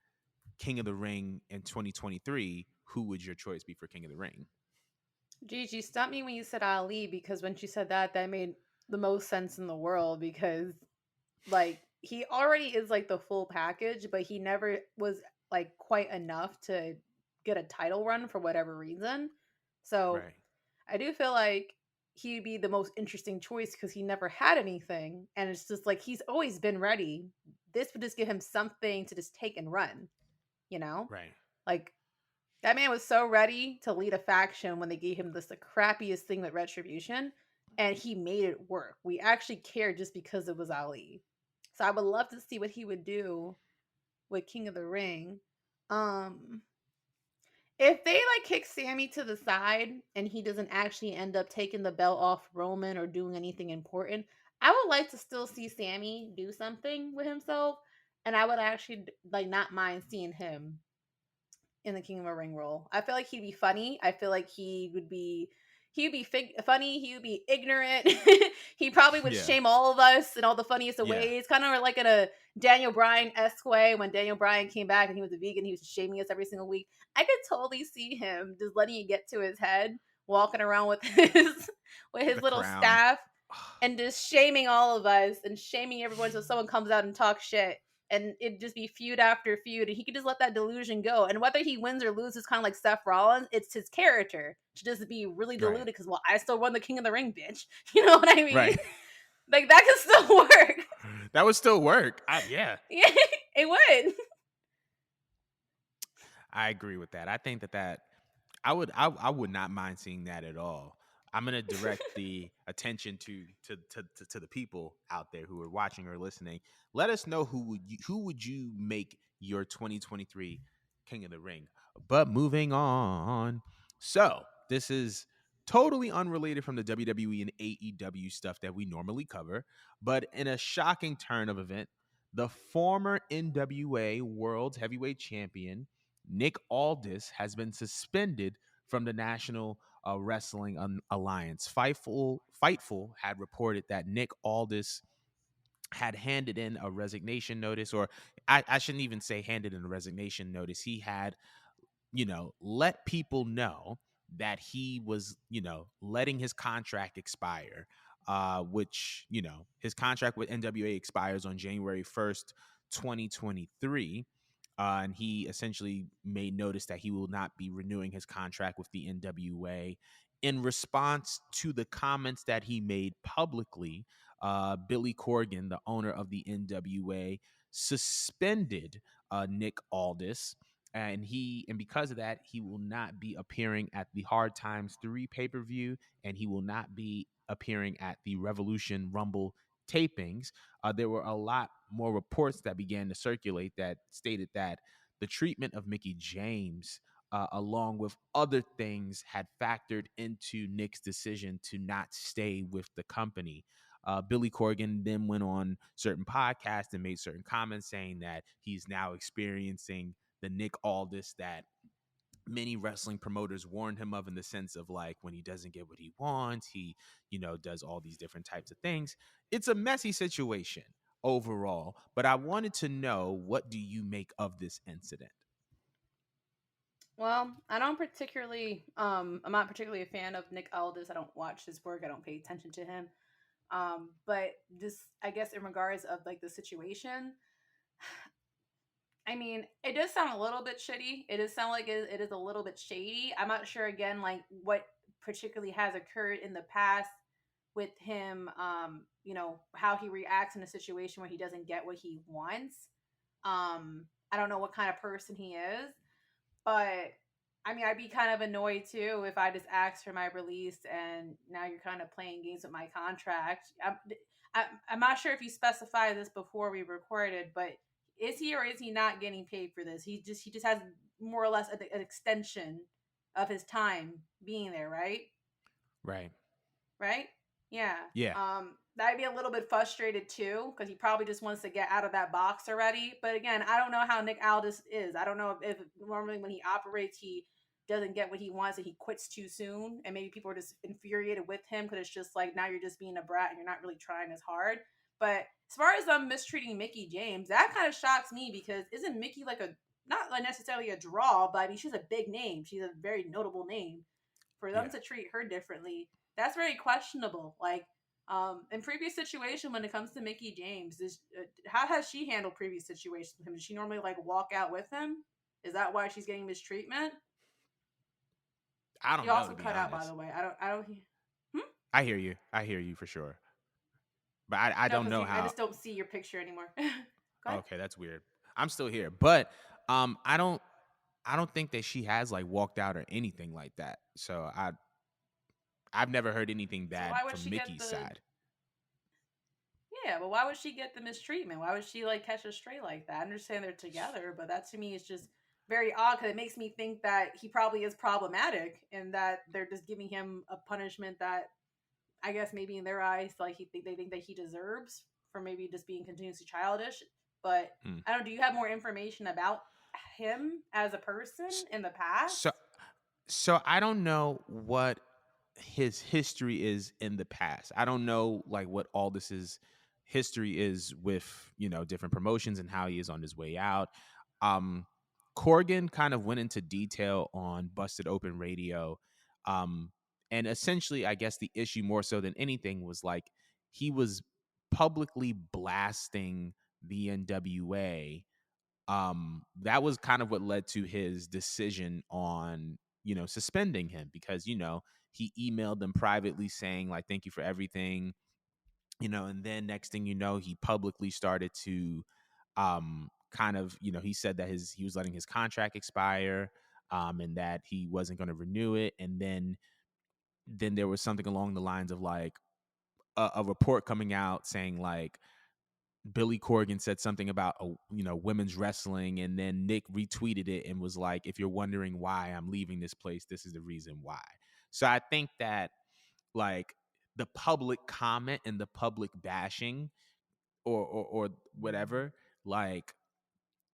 [SPEAKER 1] King of the Ring in 2023, who would your choice be for King of the Ring?
[SPEAKER 2] Gigi, stop me when you said Ali, because when she said that, that made the most sense in the world, because like he already is like the full package, but he never was like quite enough to get a title run for whatever reason. So
[SPEAKER 1] Right,
[SPEAKER 2] I do feel like he'd be the most interesting choice because he never had anything, and it's just like he's always been ready. This would just give him something to just take and run, you know?
[SPEAKER 1] right.
[SPEAKER 2] Like that man was so ready to lead a faction when they gave him this the crappiest thing with Retribution, and he made it work. We actually cared just because it was Ali. So I would love to see what he would do with King of the Ring. Um if they like kick Sammy to the side and he doesn't actually end up taking the belt off Roman or doing anything important, I would like to still see Sammy do something with himself, and I would actually like not mind seeing him in the King of a Ring role. I feel like he'd be funny. I feel like he'd be funny. He would be ignorant. He probably would
[SPEAKER 1] Yeah,
[SPEAKER 2] shame all of us in all the funniest of
[SPEAKER 1] yeah.
[SPEAKER 2] ways. Kind of like in a Daniel Bryan esque way. When Daniel Bryan came back and he was a vegan, he was shaming us every single week. I could totally see him just letting it get to his head, walking around with his with his
[SPEAKER 1] The
[SPEAKER 2] little
[SPEAKER 1] crown.
[SPEAKER 2] staff and just shaming all of us and shaming everyone, so someone comes out and talks shit. and it'd just be feud after feud, and he could just let that delusion go. And whether he wins or loses, kind of like Seth Rollins, it's his character to just be really deluded
[SPEAKER 1] Right.
[SPEAKER 2] because, well, I still won the King of the Ring, bitch. You know what I mean?
[SPEAKER 1] Right.
[SPEAKER 2] Like that can still work.
[SPEAKER 1] That would still work. Yeah.
[SPEAKER 2] Yeah, it would.
[SPEAKER 1] I agree with that. I think that I would not mind seeing that at all. I'm gonna direct the attention to the people out there who are watching or listening. Let us know who would you make your 2023 King of the Ring. But moving on. So this is totally unrelated from the WWE and AEW stuff that we normally cover, but in a shocking turn of event, the former NWA World Heavyweight Champion Nick Aldis has been suspended from the National Wrestling Alliance. Fightful had reported that Nick Aldis had handed in a resignation notice, or I shouldn't even say handed in a resignation notice. He had, let people know that he was, letting his contract expire, which, his contract with NWA expires on January 1st, 2023. And he essentially made notice that he will not be renewing his contract with the NWA. In response to the comments that he made publicly, Billy Corgan, the owner of the NWA, suspended Nick Aldis, and because of that, he will not be appearing at the Hard Times 3 pay-per-view, and he will not be appearing at the Revolution Rumble tapings. There were a lot more reports that began to circulate that stated that the treatment of Mickey James, along with other things, had factored into Nick's decision to not stay with the company. Billy Corgan then went on certain podcasts and made certain comments saying that he's now experiencing the Nick Aldis that many wrestling promoters warned him of, in the sense of like when he doesn't get what he wants, he, does all these different types of things. It's a messy situation overall, but I wanted to know, what do you make of this incident?
[SPEAKER 2] Well, I'm not particularly a fan of Nick Aldis. I don't watch his work. I don't pay attention to him. But just I guess in regards of like the situation, I mean, it does sound a little bit shitty. It does sound like it is a little bit shady. I'm not sure again like what particularly has occurred in the past with him. How he reacts in a situation where he doesn't get what he wants. I don't know what kind of person he is. But I mean, I'd be kind of annoyed too if I just asked for my release and now you're kind of playing games with my contract. I'm not sure if you specified this before we recorded, but is he or is he not getting paid for this? He just has more or less an extension of his time being there, right?
[SPEAKER 1] Right.
[SPEAKER 2] Right? Yeah.
[SPEAKER 1] Yeah.
[SPEAKER 2] I'd be a little bit frustrated too because he probably just wants to get out of that box already. But again, I don't know how Nick Aldis is. I don't know if normally when he operates, he doesn't get what he wants and he quits too soon, and maybe people are just infuriated with him because it's just like now you're just being a brat and you're not really trying as hard. But as far as mistreating Mickey James, that kind of shocks me because isn't Mickey like a not like necessarily a draw, but I mean she's a big name. She's a very notable name. For them
[SPEAKER 1] Yeah.
[SPEAKER 2] to treat her differently, that's very questionable. Like, in previous situation when it comes to Mickey James, how has she handled previous situations with him? Does she normally like walk out with him? Is that why she's getting mistreatment?
[SPEAKER 1] I
[SPEAKER 2] You
[SPEAKER 1] don't know,
[SPEAKER 2] also
[SPEAKER 1] to be
[SPEAKER 2] cut out, by
[SPEAKER 1] honest.
[SPEAKER 2] the way. I don't. Hmm?
[SPEAKER 1] I hear you. I hear you for sure. But I
[SPEAKER 2] No,
[SPEAKER 1] don't
[SPEAKER 2] because
[SPEAKER 1] know
[SPEAKER 2] I
[SPEAKER 1] how.
[SPEAKER 2] just don't see your picture anymore. Go ahead.
[SPEAKER 1] Okay, that's weird. I'm still here. But I don't think that she has like walked out or anything like that. So I've never heard anything
[SPEAKER 2] So
[SPEAKER 1] bad
[SPEAKER 2] why would
[SPEAKER 1] from
[SPEAKER 2] she get
[SPEAKER 1] Mickey's
[SPEAKER 2] the?
[SPEAKER 1] side.
[SPEAKER 2] Yeah, but why would she get the mistreatment? Why would she like catch a stray like that? I understand they're together, but that to me is just very odd because it makes me think that he probably is problematic and that they're just giving him a punishment that I guess maybe in their eyes, like they think that he deserves for maybe just being continuously childish. But
[SPEAKER 1] Hmm.
[SPEAKER 2] I don't. Do you have more information about him as a person in the
[SPEAKER 1] So
[SPEAKER 2] past?
[SPEAKER 1] so I don't know what his history is in the past. I don't know like what all this history is with, different promotions and how he is on his way out. Um Corgan kind of went into detail on Busted Open Radio. Um and essentially I guess the issue more so than anything was like he was publicly blasting the NWA, that was kind of what led to his decision on, suspending him, because, he emailed them privately saying like, thank you for everything, and then next thing you know, he publicly started to kind of, he said that he was letting his contract expire, and that he wasn't going to renew it. And then there was something along the lines of like a report coming out saying like Billy Corgan said something about women's wrestling, and then Nick retweeted it and was like, if you're wondering why I'm leaving this place, this is the reason why. So I think that like the public comment and the public bashing, or whatever, like,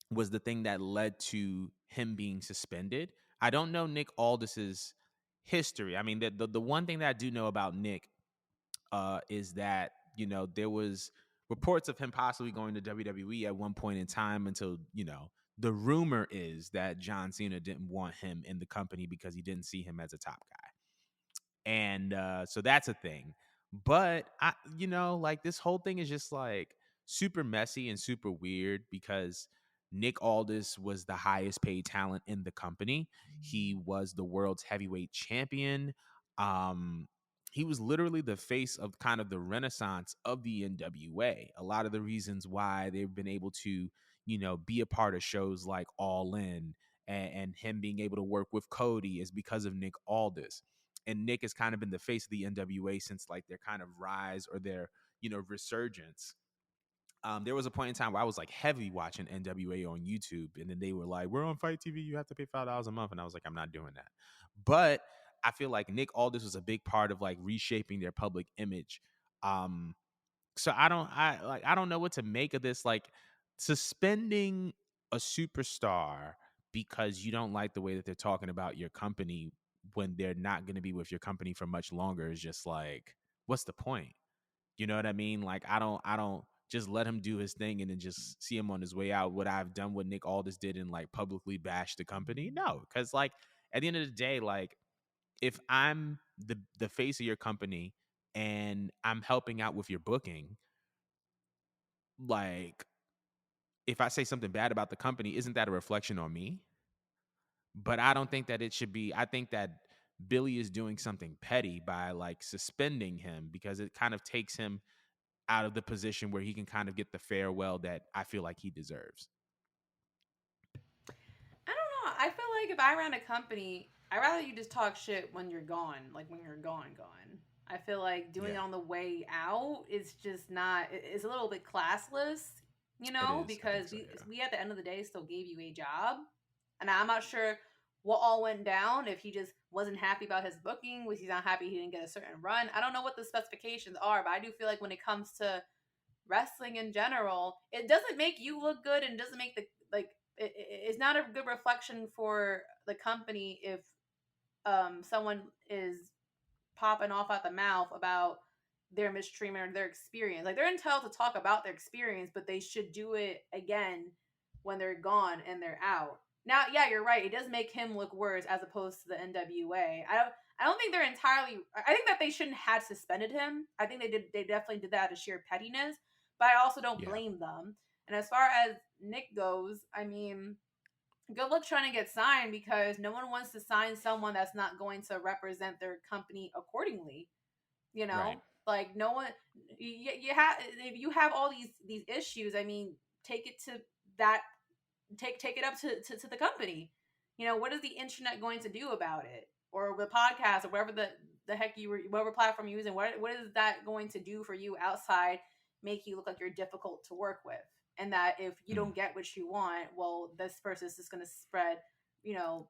[SPEAKER 1] was the thing that led to him being suspended. I don't know Nick Aldis's history. I mean, the one thing that I do know about Nick is that, there was reports of him possibly going to WWE at one point in time, until, the rumor is that John Cena didn't want him in the company because he didn't see him as a top guy. And so that's a thing. But like, this whole thing is just like super messy and super weird, because Nick Aldis was the highest paid talent in the company. He was the world's heavyweight champion. um he was literally the face of kind of the renaissance of the NWA. A lot of the reasons why they've been able to, be a part of shows like All In, and him being able to work with Cody, is because of Nick Aldis. And Nick has kind of been the face of the NWA since like their kind of rise, or their, resurgence. There was a point in time where I was like heavy watching NWA on YouTube, and then they were like, "We're on Fight TV. You have to pay $5 a month," and I was like, "I'm not doing that." But I feel like Nick Aldis was a big part of like reshaping their public image. Um, so I don't know what to make of this. Like, suspending a superstar because you don't like the way that they're talking about your company when they're not going to be with your company for much longer is just like, what's the point? You know what I mean? Like, I don't just let him do his thing and then just see him on his way out. Would I have done what Nick Aldis did and like publicly bash the company? No, because like at the end of the day, like, if I'm the face of your company and I'm helping out with your booking, like, if I say something bad about the company, isn't that a reflection on me? But I don't think that it should be. I think that Billy is doing something petty by like suspending him, because it kind of takes him out of the position where he can kind of get the farewell that I feel like he deserves.
[SPEAKER 2] I don't know. I feel like if I ran a company, I'd rather you just talk shit when you're gone, like when you're gone, gone. I feel like doing it
[SPEAKER 1] Yeah,
[SPEAKER 2] on the way out is just not. It's a little bit classless,
[SPEAKER 1] it is. I think
[SPEAKER 2] because
[SPEAKER 1] so.
[SPEAKER 2] we at the end of the day still gave you a job, and I'm not sure what all went down. If he just wasn't happy about his booking, was he not happy he didn't get a certain run? I don't know what the specifications are, but I do feel like when it comes to wrestling in general, it doesn't make you look good, and doesn't make the like it's not a good reflection for the company if someone is popping off at the mouth about their mistreatment or their experience. Like, they're entitled to talk about their experience, but they should do it again when they're gone and they're out. Now, yeah, you're right. It does make him look worse as opposed to the NWA. I don't think they're entirely. I think that they shouldn't have suspended him. I think they did. They definitely did that out of sheer pettiness. But I also don't
[SPEAKER 1] Yeah,
[SPEAKER 2] blame them. And as far as Nick goes, I mean, good luck trying to get signed, because no one wants to sign someone that's not going to represent their company accordingly. You
[SPEAKER 1] right.
[SPEAKER 2] know, like, no one. You have, if you have all these issues. I mean, take it to that. Take it up to the company. What is the internet going to do about it, or the podcast, or whatever the heck you were, whatever platform you're using? What is that going to do for you outside? Make you look like you're difficult to work with, and that if you
[SPEAKER 1] Mm,
[SPEAKER 2] don't get what you want, well, this person is just going to spread, you know,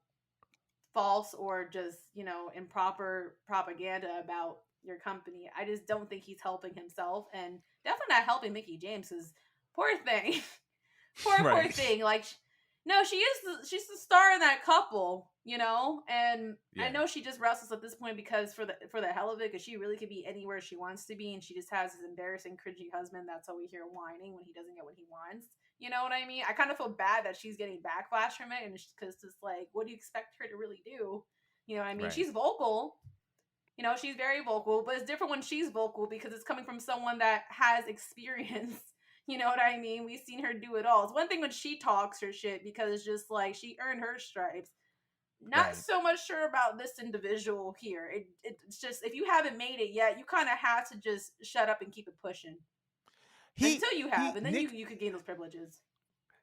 [SPEAKER 2] false or just, improper propaganda about your company. I just don't think he's helping himself, and definitely not helping Mickey James, because poor thing. Poor
[SPEAKER 1] right.
[SPEAKER 2] thing. Like, no, she's the star in that couple, and I
[SPEAKER 1] Yeah,
[SPEAKER 2] know she just wrestles at this point because for the hell of it, because she really could be anywhere she wants to be, and she just has this embarrassing, cringy husband that's all we hear whining when he doesn't get what he wants. You know what I mean? I kind of feel bad that she's getting backlash from it, and because it's like, what do you expect her to really do? You know what I mean?
[SPEAKER 1] right.
[SPEAKER 2] She's vocal. She's very vocal, but it's different when she's vocal because it's coming from someone that has experience, You know what I mean? We've seen her do it all. It's one thing when she talks her shit because it's just like she earned her stripes. Not
[SPEAKER 1] Right.
[SPEAKER 2] so much sure about this individual here. It's just if you haven't made it yet, you kind of have to just shut up and keep it pushing until you have,
[SPEAKER 1] He
[SPEAKER 2] and then
[SPEAKER 1] Nick
[SPEAKER 2] you could gain those privileges.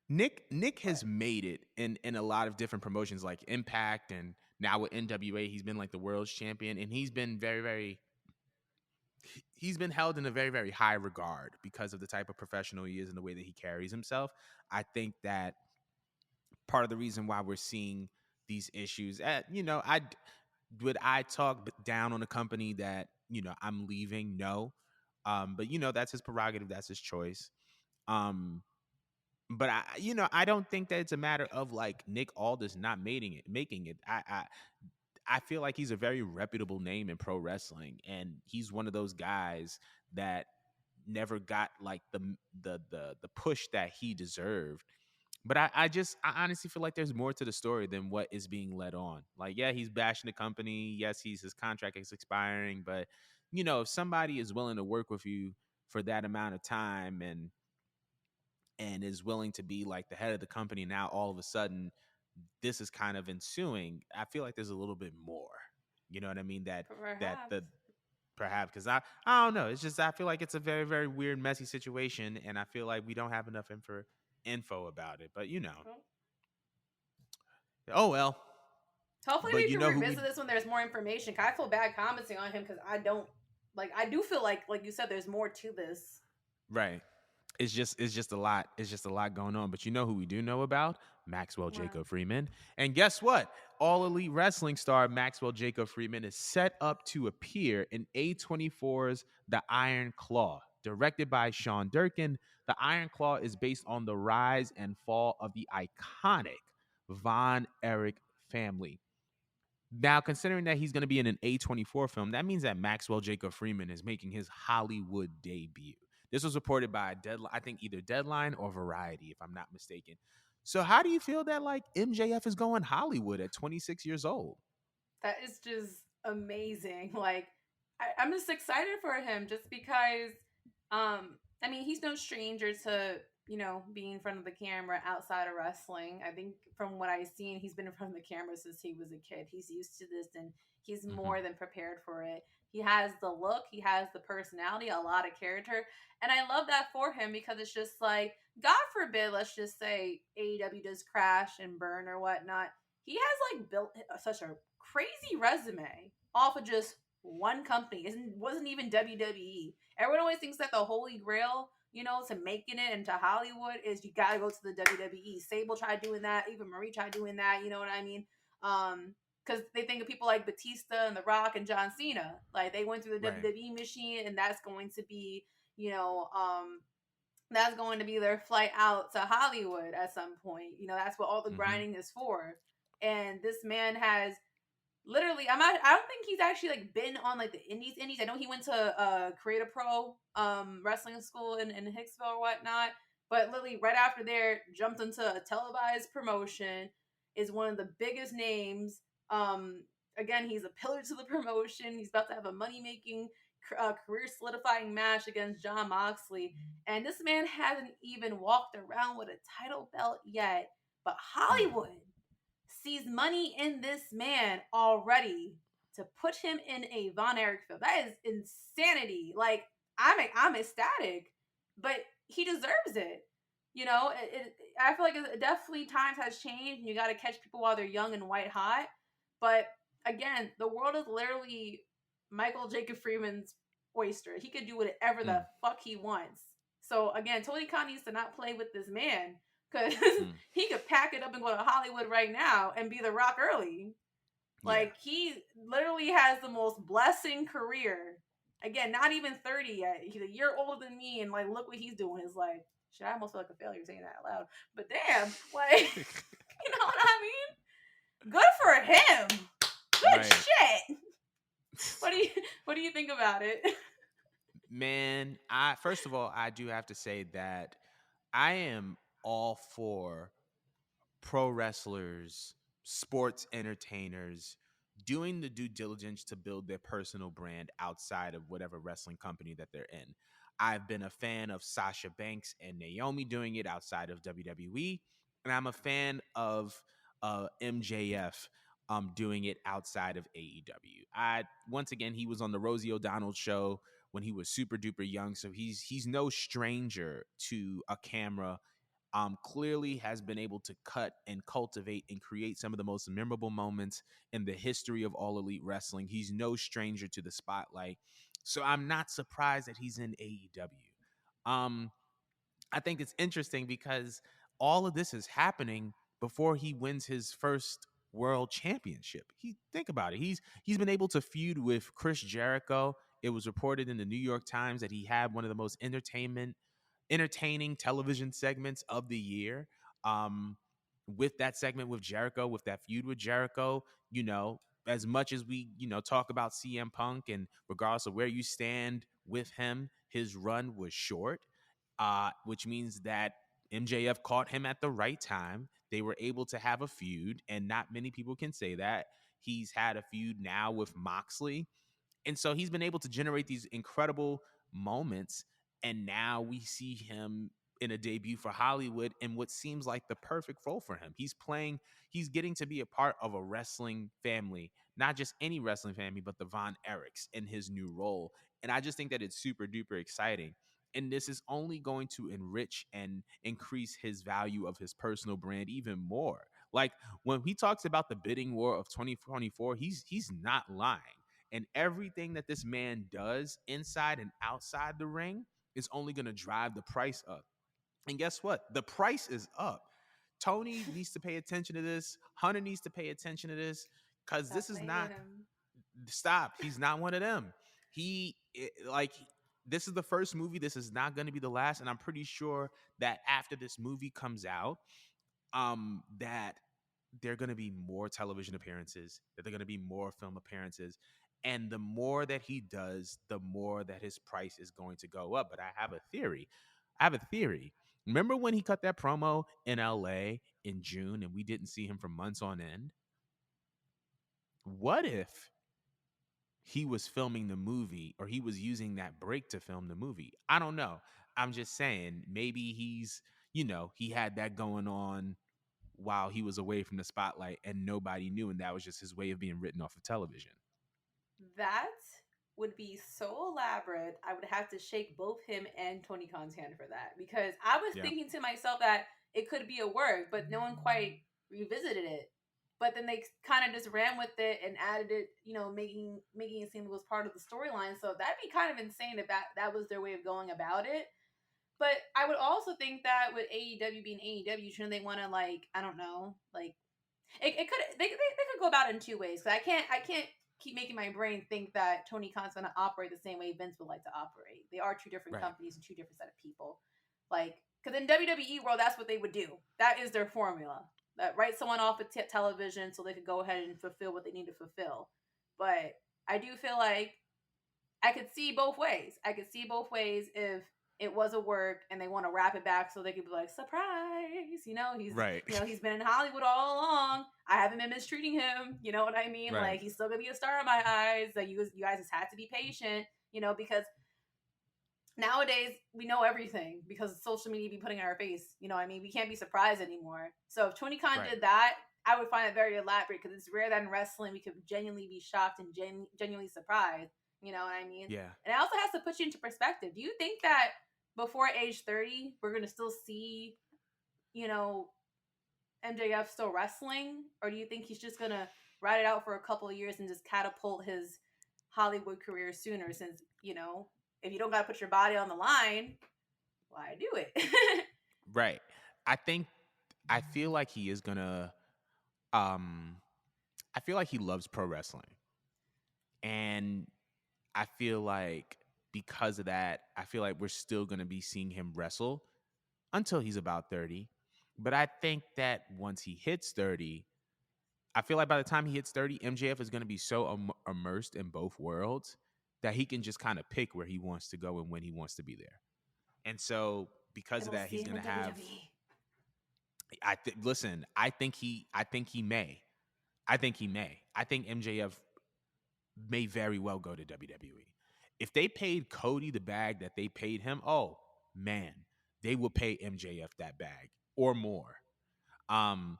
[SPEAKER 1] Nick
[SPEAKER 2] But
[SPEAKER 1] has made it in a lot of different promotions like Impact, and now with NWA he's been like the world's champion, and he's been held in a very, very high regard because of the type of professional he is and the way that he carries himself. I think that part of the reason why we're seeing these issues at, would I talk down on a company that, I'm leaving? No. But that's his prerogative, that's his choice. Um, but I don't think that it's a matter of like Nick Aldis not making it. I feel like he's a very reputable name in pro wrestling, and he's one of those guys that never got like the push that he deserved. But I honestly feel like there's more to the story than what is being led on. Like, yeah, he's bashing the company. Yes, his contract is expiring, but if somebody is willing to work with you for that amount of time and is willing to be like the head of the company, now all of a sudden this is kind of ensuing, I feel like there's a little bit more. You know what I mean? That
[SPEAKER 2] perhaps.
[SPEAKER 1] the perhaps because I don't know. It's just I feel like it's a very, very weird, messy situation, and I feel like we don't have enough info about it. But
[SPEAKER 2] Well,
[SPEAKER 1] oh well.
[SPEAKER 2] hopefully
[SPEAKER 1] But
[SPEAKER 2] we
[SPEAKER 1] you
[SPEAKER 2] can
[SPEAKER 1] know who we
[SPEAKER 2] revisit this when there's more information. 'Cause I feel bad commenting on him because I don't like. I do feel like you said, there's more to this.
[SPEAKER 1] right. It's just a lot. It's just a lot going on. But you know who we do know about? Maxwell
[SPEAKER 2] Wow.
[SPEAKER 1] Jacob Freeman. And guess what? All Elite Wrestling star Maxwell Jacob Freeman is set up to appear in A24's The Iron Claw. Directed by Sean Durkin, The Iron Claw is based on the rise and fall of the iconic Von Erich family. Now, considering that he's going to be in an A24 film, that means that Maxwell Jacob Freeman is making his Hollywood debut. This was reported by Deadline, I think either Deadline or Variety, if I'm not mistaken. So, how do you feel that like MJF is going Hollywood at 26 years old?
[SPEAKER 2] That is just amazing. Like I'm just excited for him just because I mean he's no stranger to, being in front of the camera outside of wrestling. I think from what I've seen, he's been in front of the camera since he was a kid. He's used to this and he's
[SPEAKER 1] Mm-hmm.
[SPEAKER 2] more than prepared for it. He has the look, he has the personality, a lot of character. And I love that for him because it's just like, God forbid, let's just say AEW does crash and burn or whatnot. He has like built such a crazy resume off of just one company. Isn't wasn't even WWE. Everyone always thinks that the holy grail, to making it into Hollywood is you gotta go to the WWE. Sable tried doing that, even Marie tried doing that. You know what I mean? Because they think of people like Batista and The Rock and John Cena, like they went through the
[SPEAKER 1] Right.
[SPEAKER 2] WWE machine, and that's going to be, that's going to be their flight out to Hollywood at some point. That's what all the
[SPEAKER 1] Mm-hmm.
[SPEAKER 2] grinding is for. And this man has literally, I don't think he's actually like been on like the indies. I know he went to Creative Pro wrestling school in Hicksville or whatnot, but literally right after there jumped into a televised promotion, is one of the biggest names. Again, he's a pillar to the promotion. He's about to have a money making career solidifying match against John Moxley, and this man hasn't even walked around with a title belt yet. But
[SPEAKER 1] Mm.
[SPEAKER 2] Hollywood sees money in this man already to put him in a Von Erich film. That is insanity. Like I'm ecstatic, but he deserves it. I feel like it definitely times has changed, and you got to catch people while they're young and white hot. But again, the world is literally Michael Jacob Freeman's oyster. He could do whatever the
[SPEAKER 1] Mm.
[SPEAKER 2] fuck he wants. So again, Tony Khan needs to not play with this man because
[SPEAKER 1] Mm.
[SPEAKER 2] he could pack it up and go to Hollywood right now and be the Rock early.
[SPEAKER 1] Yeah.
[SPEAKER 2] Like he literally has the most blessing career. Again, not even 30 yet. He's a year older than me, and like look what he's doing. His life. Shit, I almost feel like a failure saying that out loud. But damn, like you know what I mean? Good for him. Good
[SPEAKER 1] Right.
[SPEAKER 2] shit. What do you what do you think about it?
[SPEAKER 1] Man, I first of all, I do have to say that I am all for pro wrestlers, sports entertainers doing the due diligence to build their personal brand outside of whatever wrestling company that they're in. I've been a fan of Sasha Banks and Naomi doing it outside of WWE, and I'm a fan of MJF doing it outside of AEW. I once again he was on the Rosie O'Donnell show when he was super duper young, so he's no stranger to a camera. Clearly has been able to cut and cultivate and create some of the most memorable moments in the history of All Elite Wrestling. He's no stranger to the spotlight. So I'm not surprised that he's in AEW. Um, I think it's interesting because all of this is happening before he wins his first world championship. He think about it. He's been able to feud with Chris Jericho. It was reported in the New York Times that he had one of the most entertaining television segments of the year. Um, with that segment with Jericho, with that feud with Jericho, as much as we, talk about CM Punk and regardless of where you stand with him, his run was short, which means that MJF caught him at the right time. They were able to have a feud, and not many people can say that. He's had a feud now with Moxley, and so he's been able to generate these incredible moments. And now we see him in a debut for Hollywood in what seems like the perfect role for him. He's getting to be a part of a wrestling family, not just any wrestling family, but the Von Erichs in his new role. And I just think that it's super duper exciting. And this is only going to enrich and increase his value of his personal brand even more. Like when he talks about the bidding war of 2024, he's not lying. And everything that this man does inside and outside the ring is only going to drive the price up. And guess what? The price is up. Tony needs to pay attention to this. Hunter needs to pay attention to this because
[SPEAKER 2] Stop
[SPEAKER 1] this is
[SPEAKER 2] playing with
[SPEAKER 1] not
[SPEAKER 2] him.
[SPEAKER 1] stop. He's not one of them. Like this is the first movie. This is not going to be the last. And I'm pretty sure that after this movie comes out, that there are going to be more television appearances, that there are going to be more film appearances. And the more that he does, the more that his price is going to go up. But I have a theory. Remember when he cut that promo in LA in June and we didn't see him for months on end? What if he was filming the movie or he was using that break to film the movie? I don't know. I'm just saying maybe he had that going on while he was away from the spotlight and nobody knew, and that was just his way of being written off of television.
[SPEAKER 2] That would be so elaborate. I would have to shake both him and Tony Khan's hand for that because I was
[SPEAKER 1] Yeah.
[SPEAKER 2] thinking to myself that it could be a work, but no one quite revisited it. But then they kind of just ran with it and added it, making it seem it was part of the storyline. So that'd be kind of insane if that was their way of going about it. But I would also think that with AEW being AEW, shouldn't they want to I don't know, it could they could go about it in two ways. Because I can't keep making my brain think that Tony Khan's going to operate the same way Vince would like to operate. They are two different
[SPEAKER 1] Right.
[SPEAKER 2] companies and two different set of people. Because in WWE world, that's what they would do. That is their formula. That write someone off of television so they could go ahead and fulfill what they need to fulfill. But I do feel like I could see both ways. I could see both ways if it was a work and they want to wrap it back so they could be like, surprise,
[SPEAKER 1] Right.
[SPEAKER 2] he's been in Hollywood all along. I haven't been mistreating him. You know what I mean?
[SPEAKER 1] Right.
[SPEAKER 2] Like he's still gonna be a star in my eyes. Like you guys just had to be patient, because nowadays we know everything because social media be putting in our face. You know what I mean? We can't be surprised anymore. So if Tony Khan
[SPEAKER 1] Right.
[SPEAKER 2] did that, I would find it very elaborate because it's rare that in wrestling we could genuinely be shocked and genuinely surprised. You know what I mean?
[SPEAKER 1] Yeah.
[SPEAKER 2] And it also has to put you into perspective. Do you think that before age 30, we're going to still see, you know, MJF still wrestling? Or do you think he's just going to ride it out for a couple of years and just catapult his Hollywood career sooner since, if you don't got to put your body on the line, why do it?
[SPEAKER 1] Right. I feel like he is gonna um I feel like he loves pro wrestling. And I feel like because of that, I feel like we're still gonna be seeing him wrestle until he's about 30. But I think that once he hits 30, I feel like by the time he hits 30, MJF is going to be so immersed in both worlds that he can just kind of pick where he wants to go and when he wants to be there. And so because
[SPEAKER 2] And
[SPEAKER 1] of
[SPEAKER 2] we'll
[SPEAKER 1] that,
[SPEAKER 2] see
[SPEAKER 1] he's
[SPEAKER 2] him
[SPEAKER 1] going
[SPEAKER 2] in
[SPEAKER 1] to have
[SPEAKER 2] WWE.
[SPEAKER 1] listen, I think he may. I think he may. I think MJF may very well go to WWE. If they paid Cody the bag that they paid him, oh man, they will pay MJF that bag or more. Um,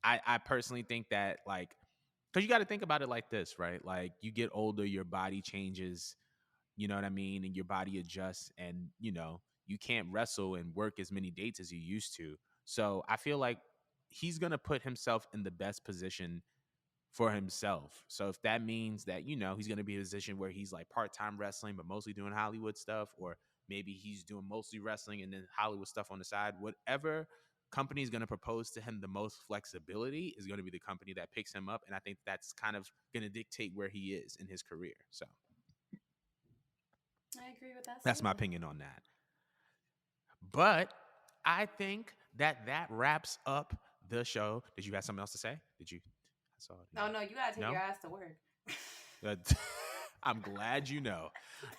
[SPEAKER 1] I personally think that, like, because you got to think about it like this, right? Like, you get older, your body changes, you know what I mean, and your body adjusts, and you can't wrestle and work as many dates as you used to. So I feel like he's gonna put himself in the best position for himself. So if that means that, he's going to be in a position where he's like part-time wrestling, but mostly doing Hollywood stuff, or maybe he's doing mostly wrestling and then Hollywood stuff on the side, whatever company is going to propose to him the most flexibility is going to be the company that picks him up. And I think that's kind of going to dictate where he is in his career. So
[SPEAKER 2] I agree with that
[SPEAKER 1] that's my
[SPEAKER 2] statement.
[SPEAKER 1] opinion on that. But I think that wraps up the show. Did you have something else to say? Did you? I saw it.
[SPEAKER 2] No, you gotta take
[SPEAKER 1] No?
[SPEAKER 2] your ass to work.
[SPEAKER 1] I'm glad you know.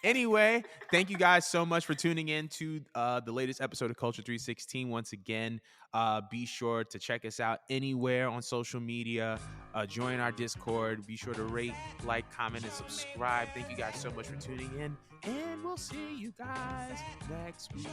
[SPEAKER 1] Anyway, thank you guys so much for tuning in to the latest episode of Culture 316. Once again, be sure to check us out anywhere on social media. Join our Discord. Be sure to rate, like, comment, and subscribe. Thank you guys so much for tuning in, and we'll see you guys next week.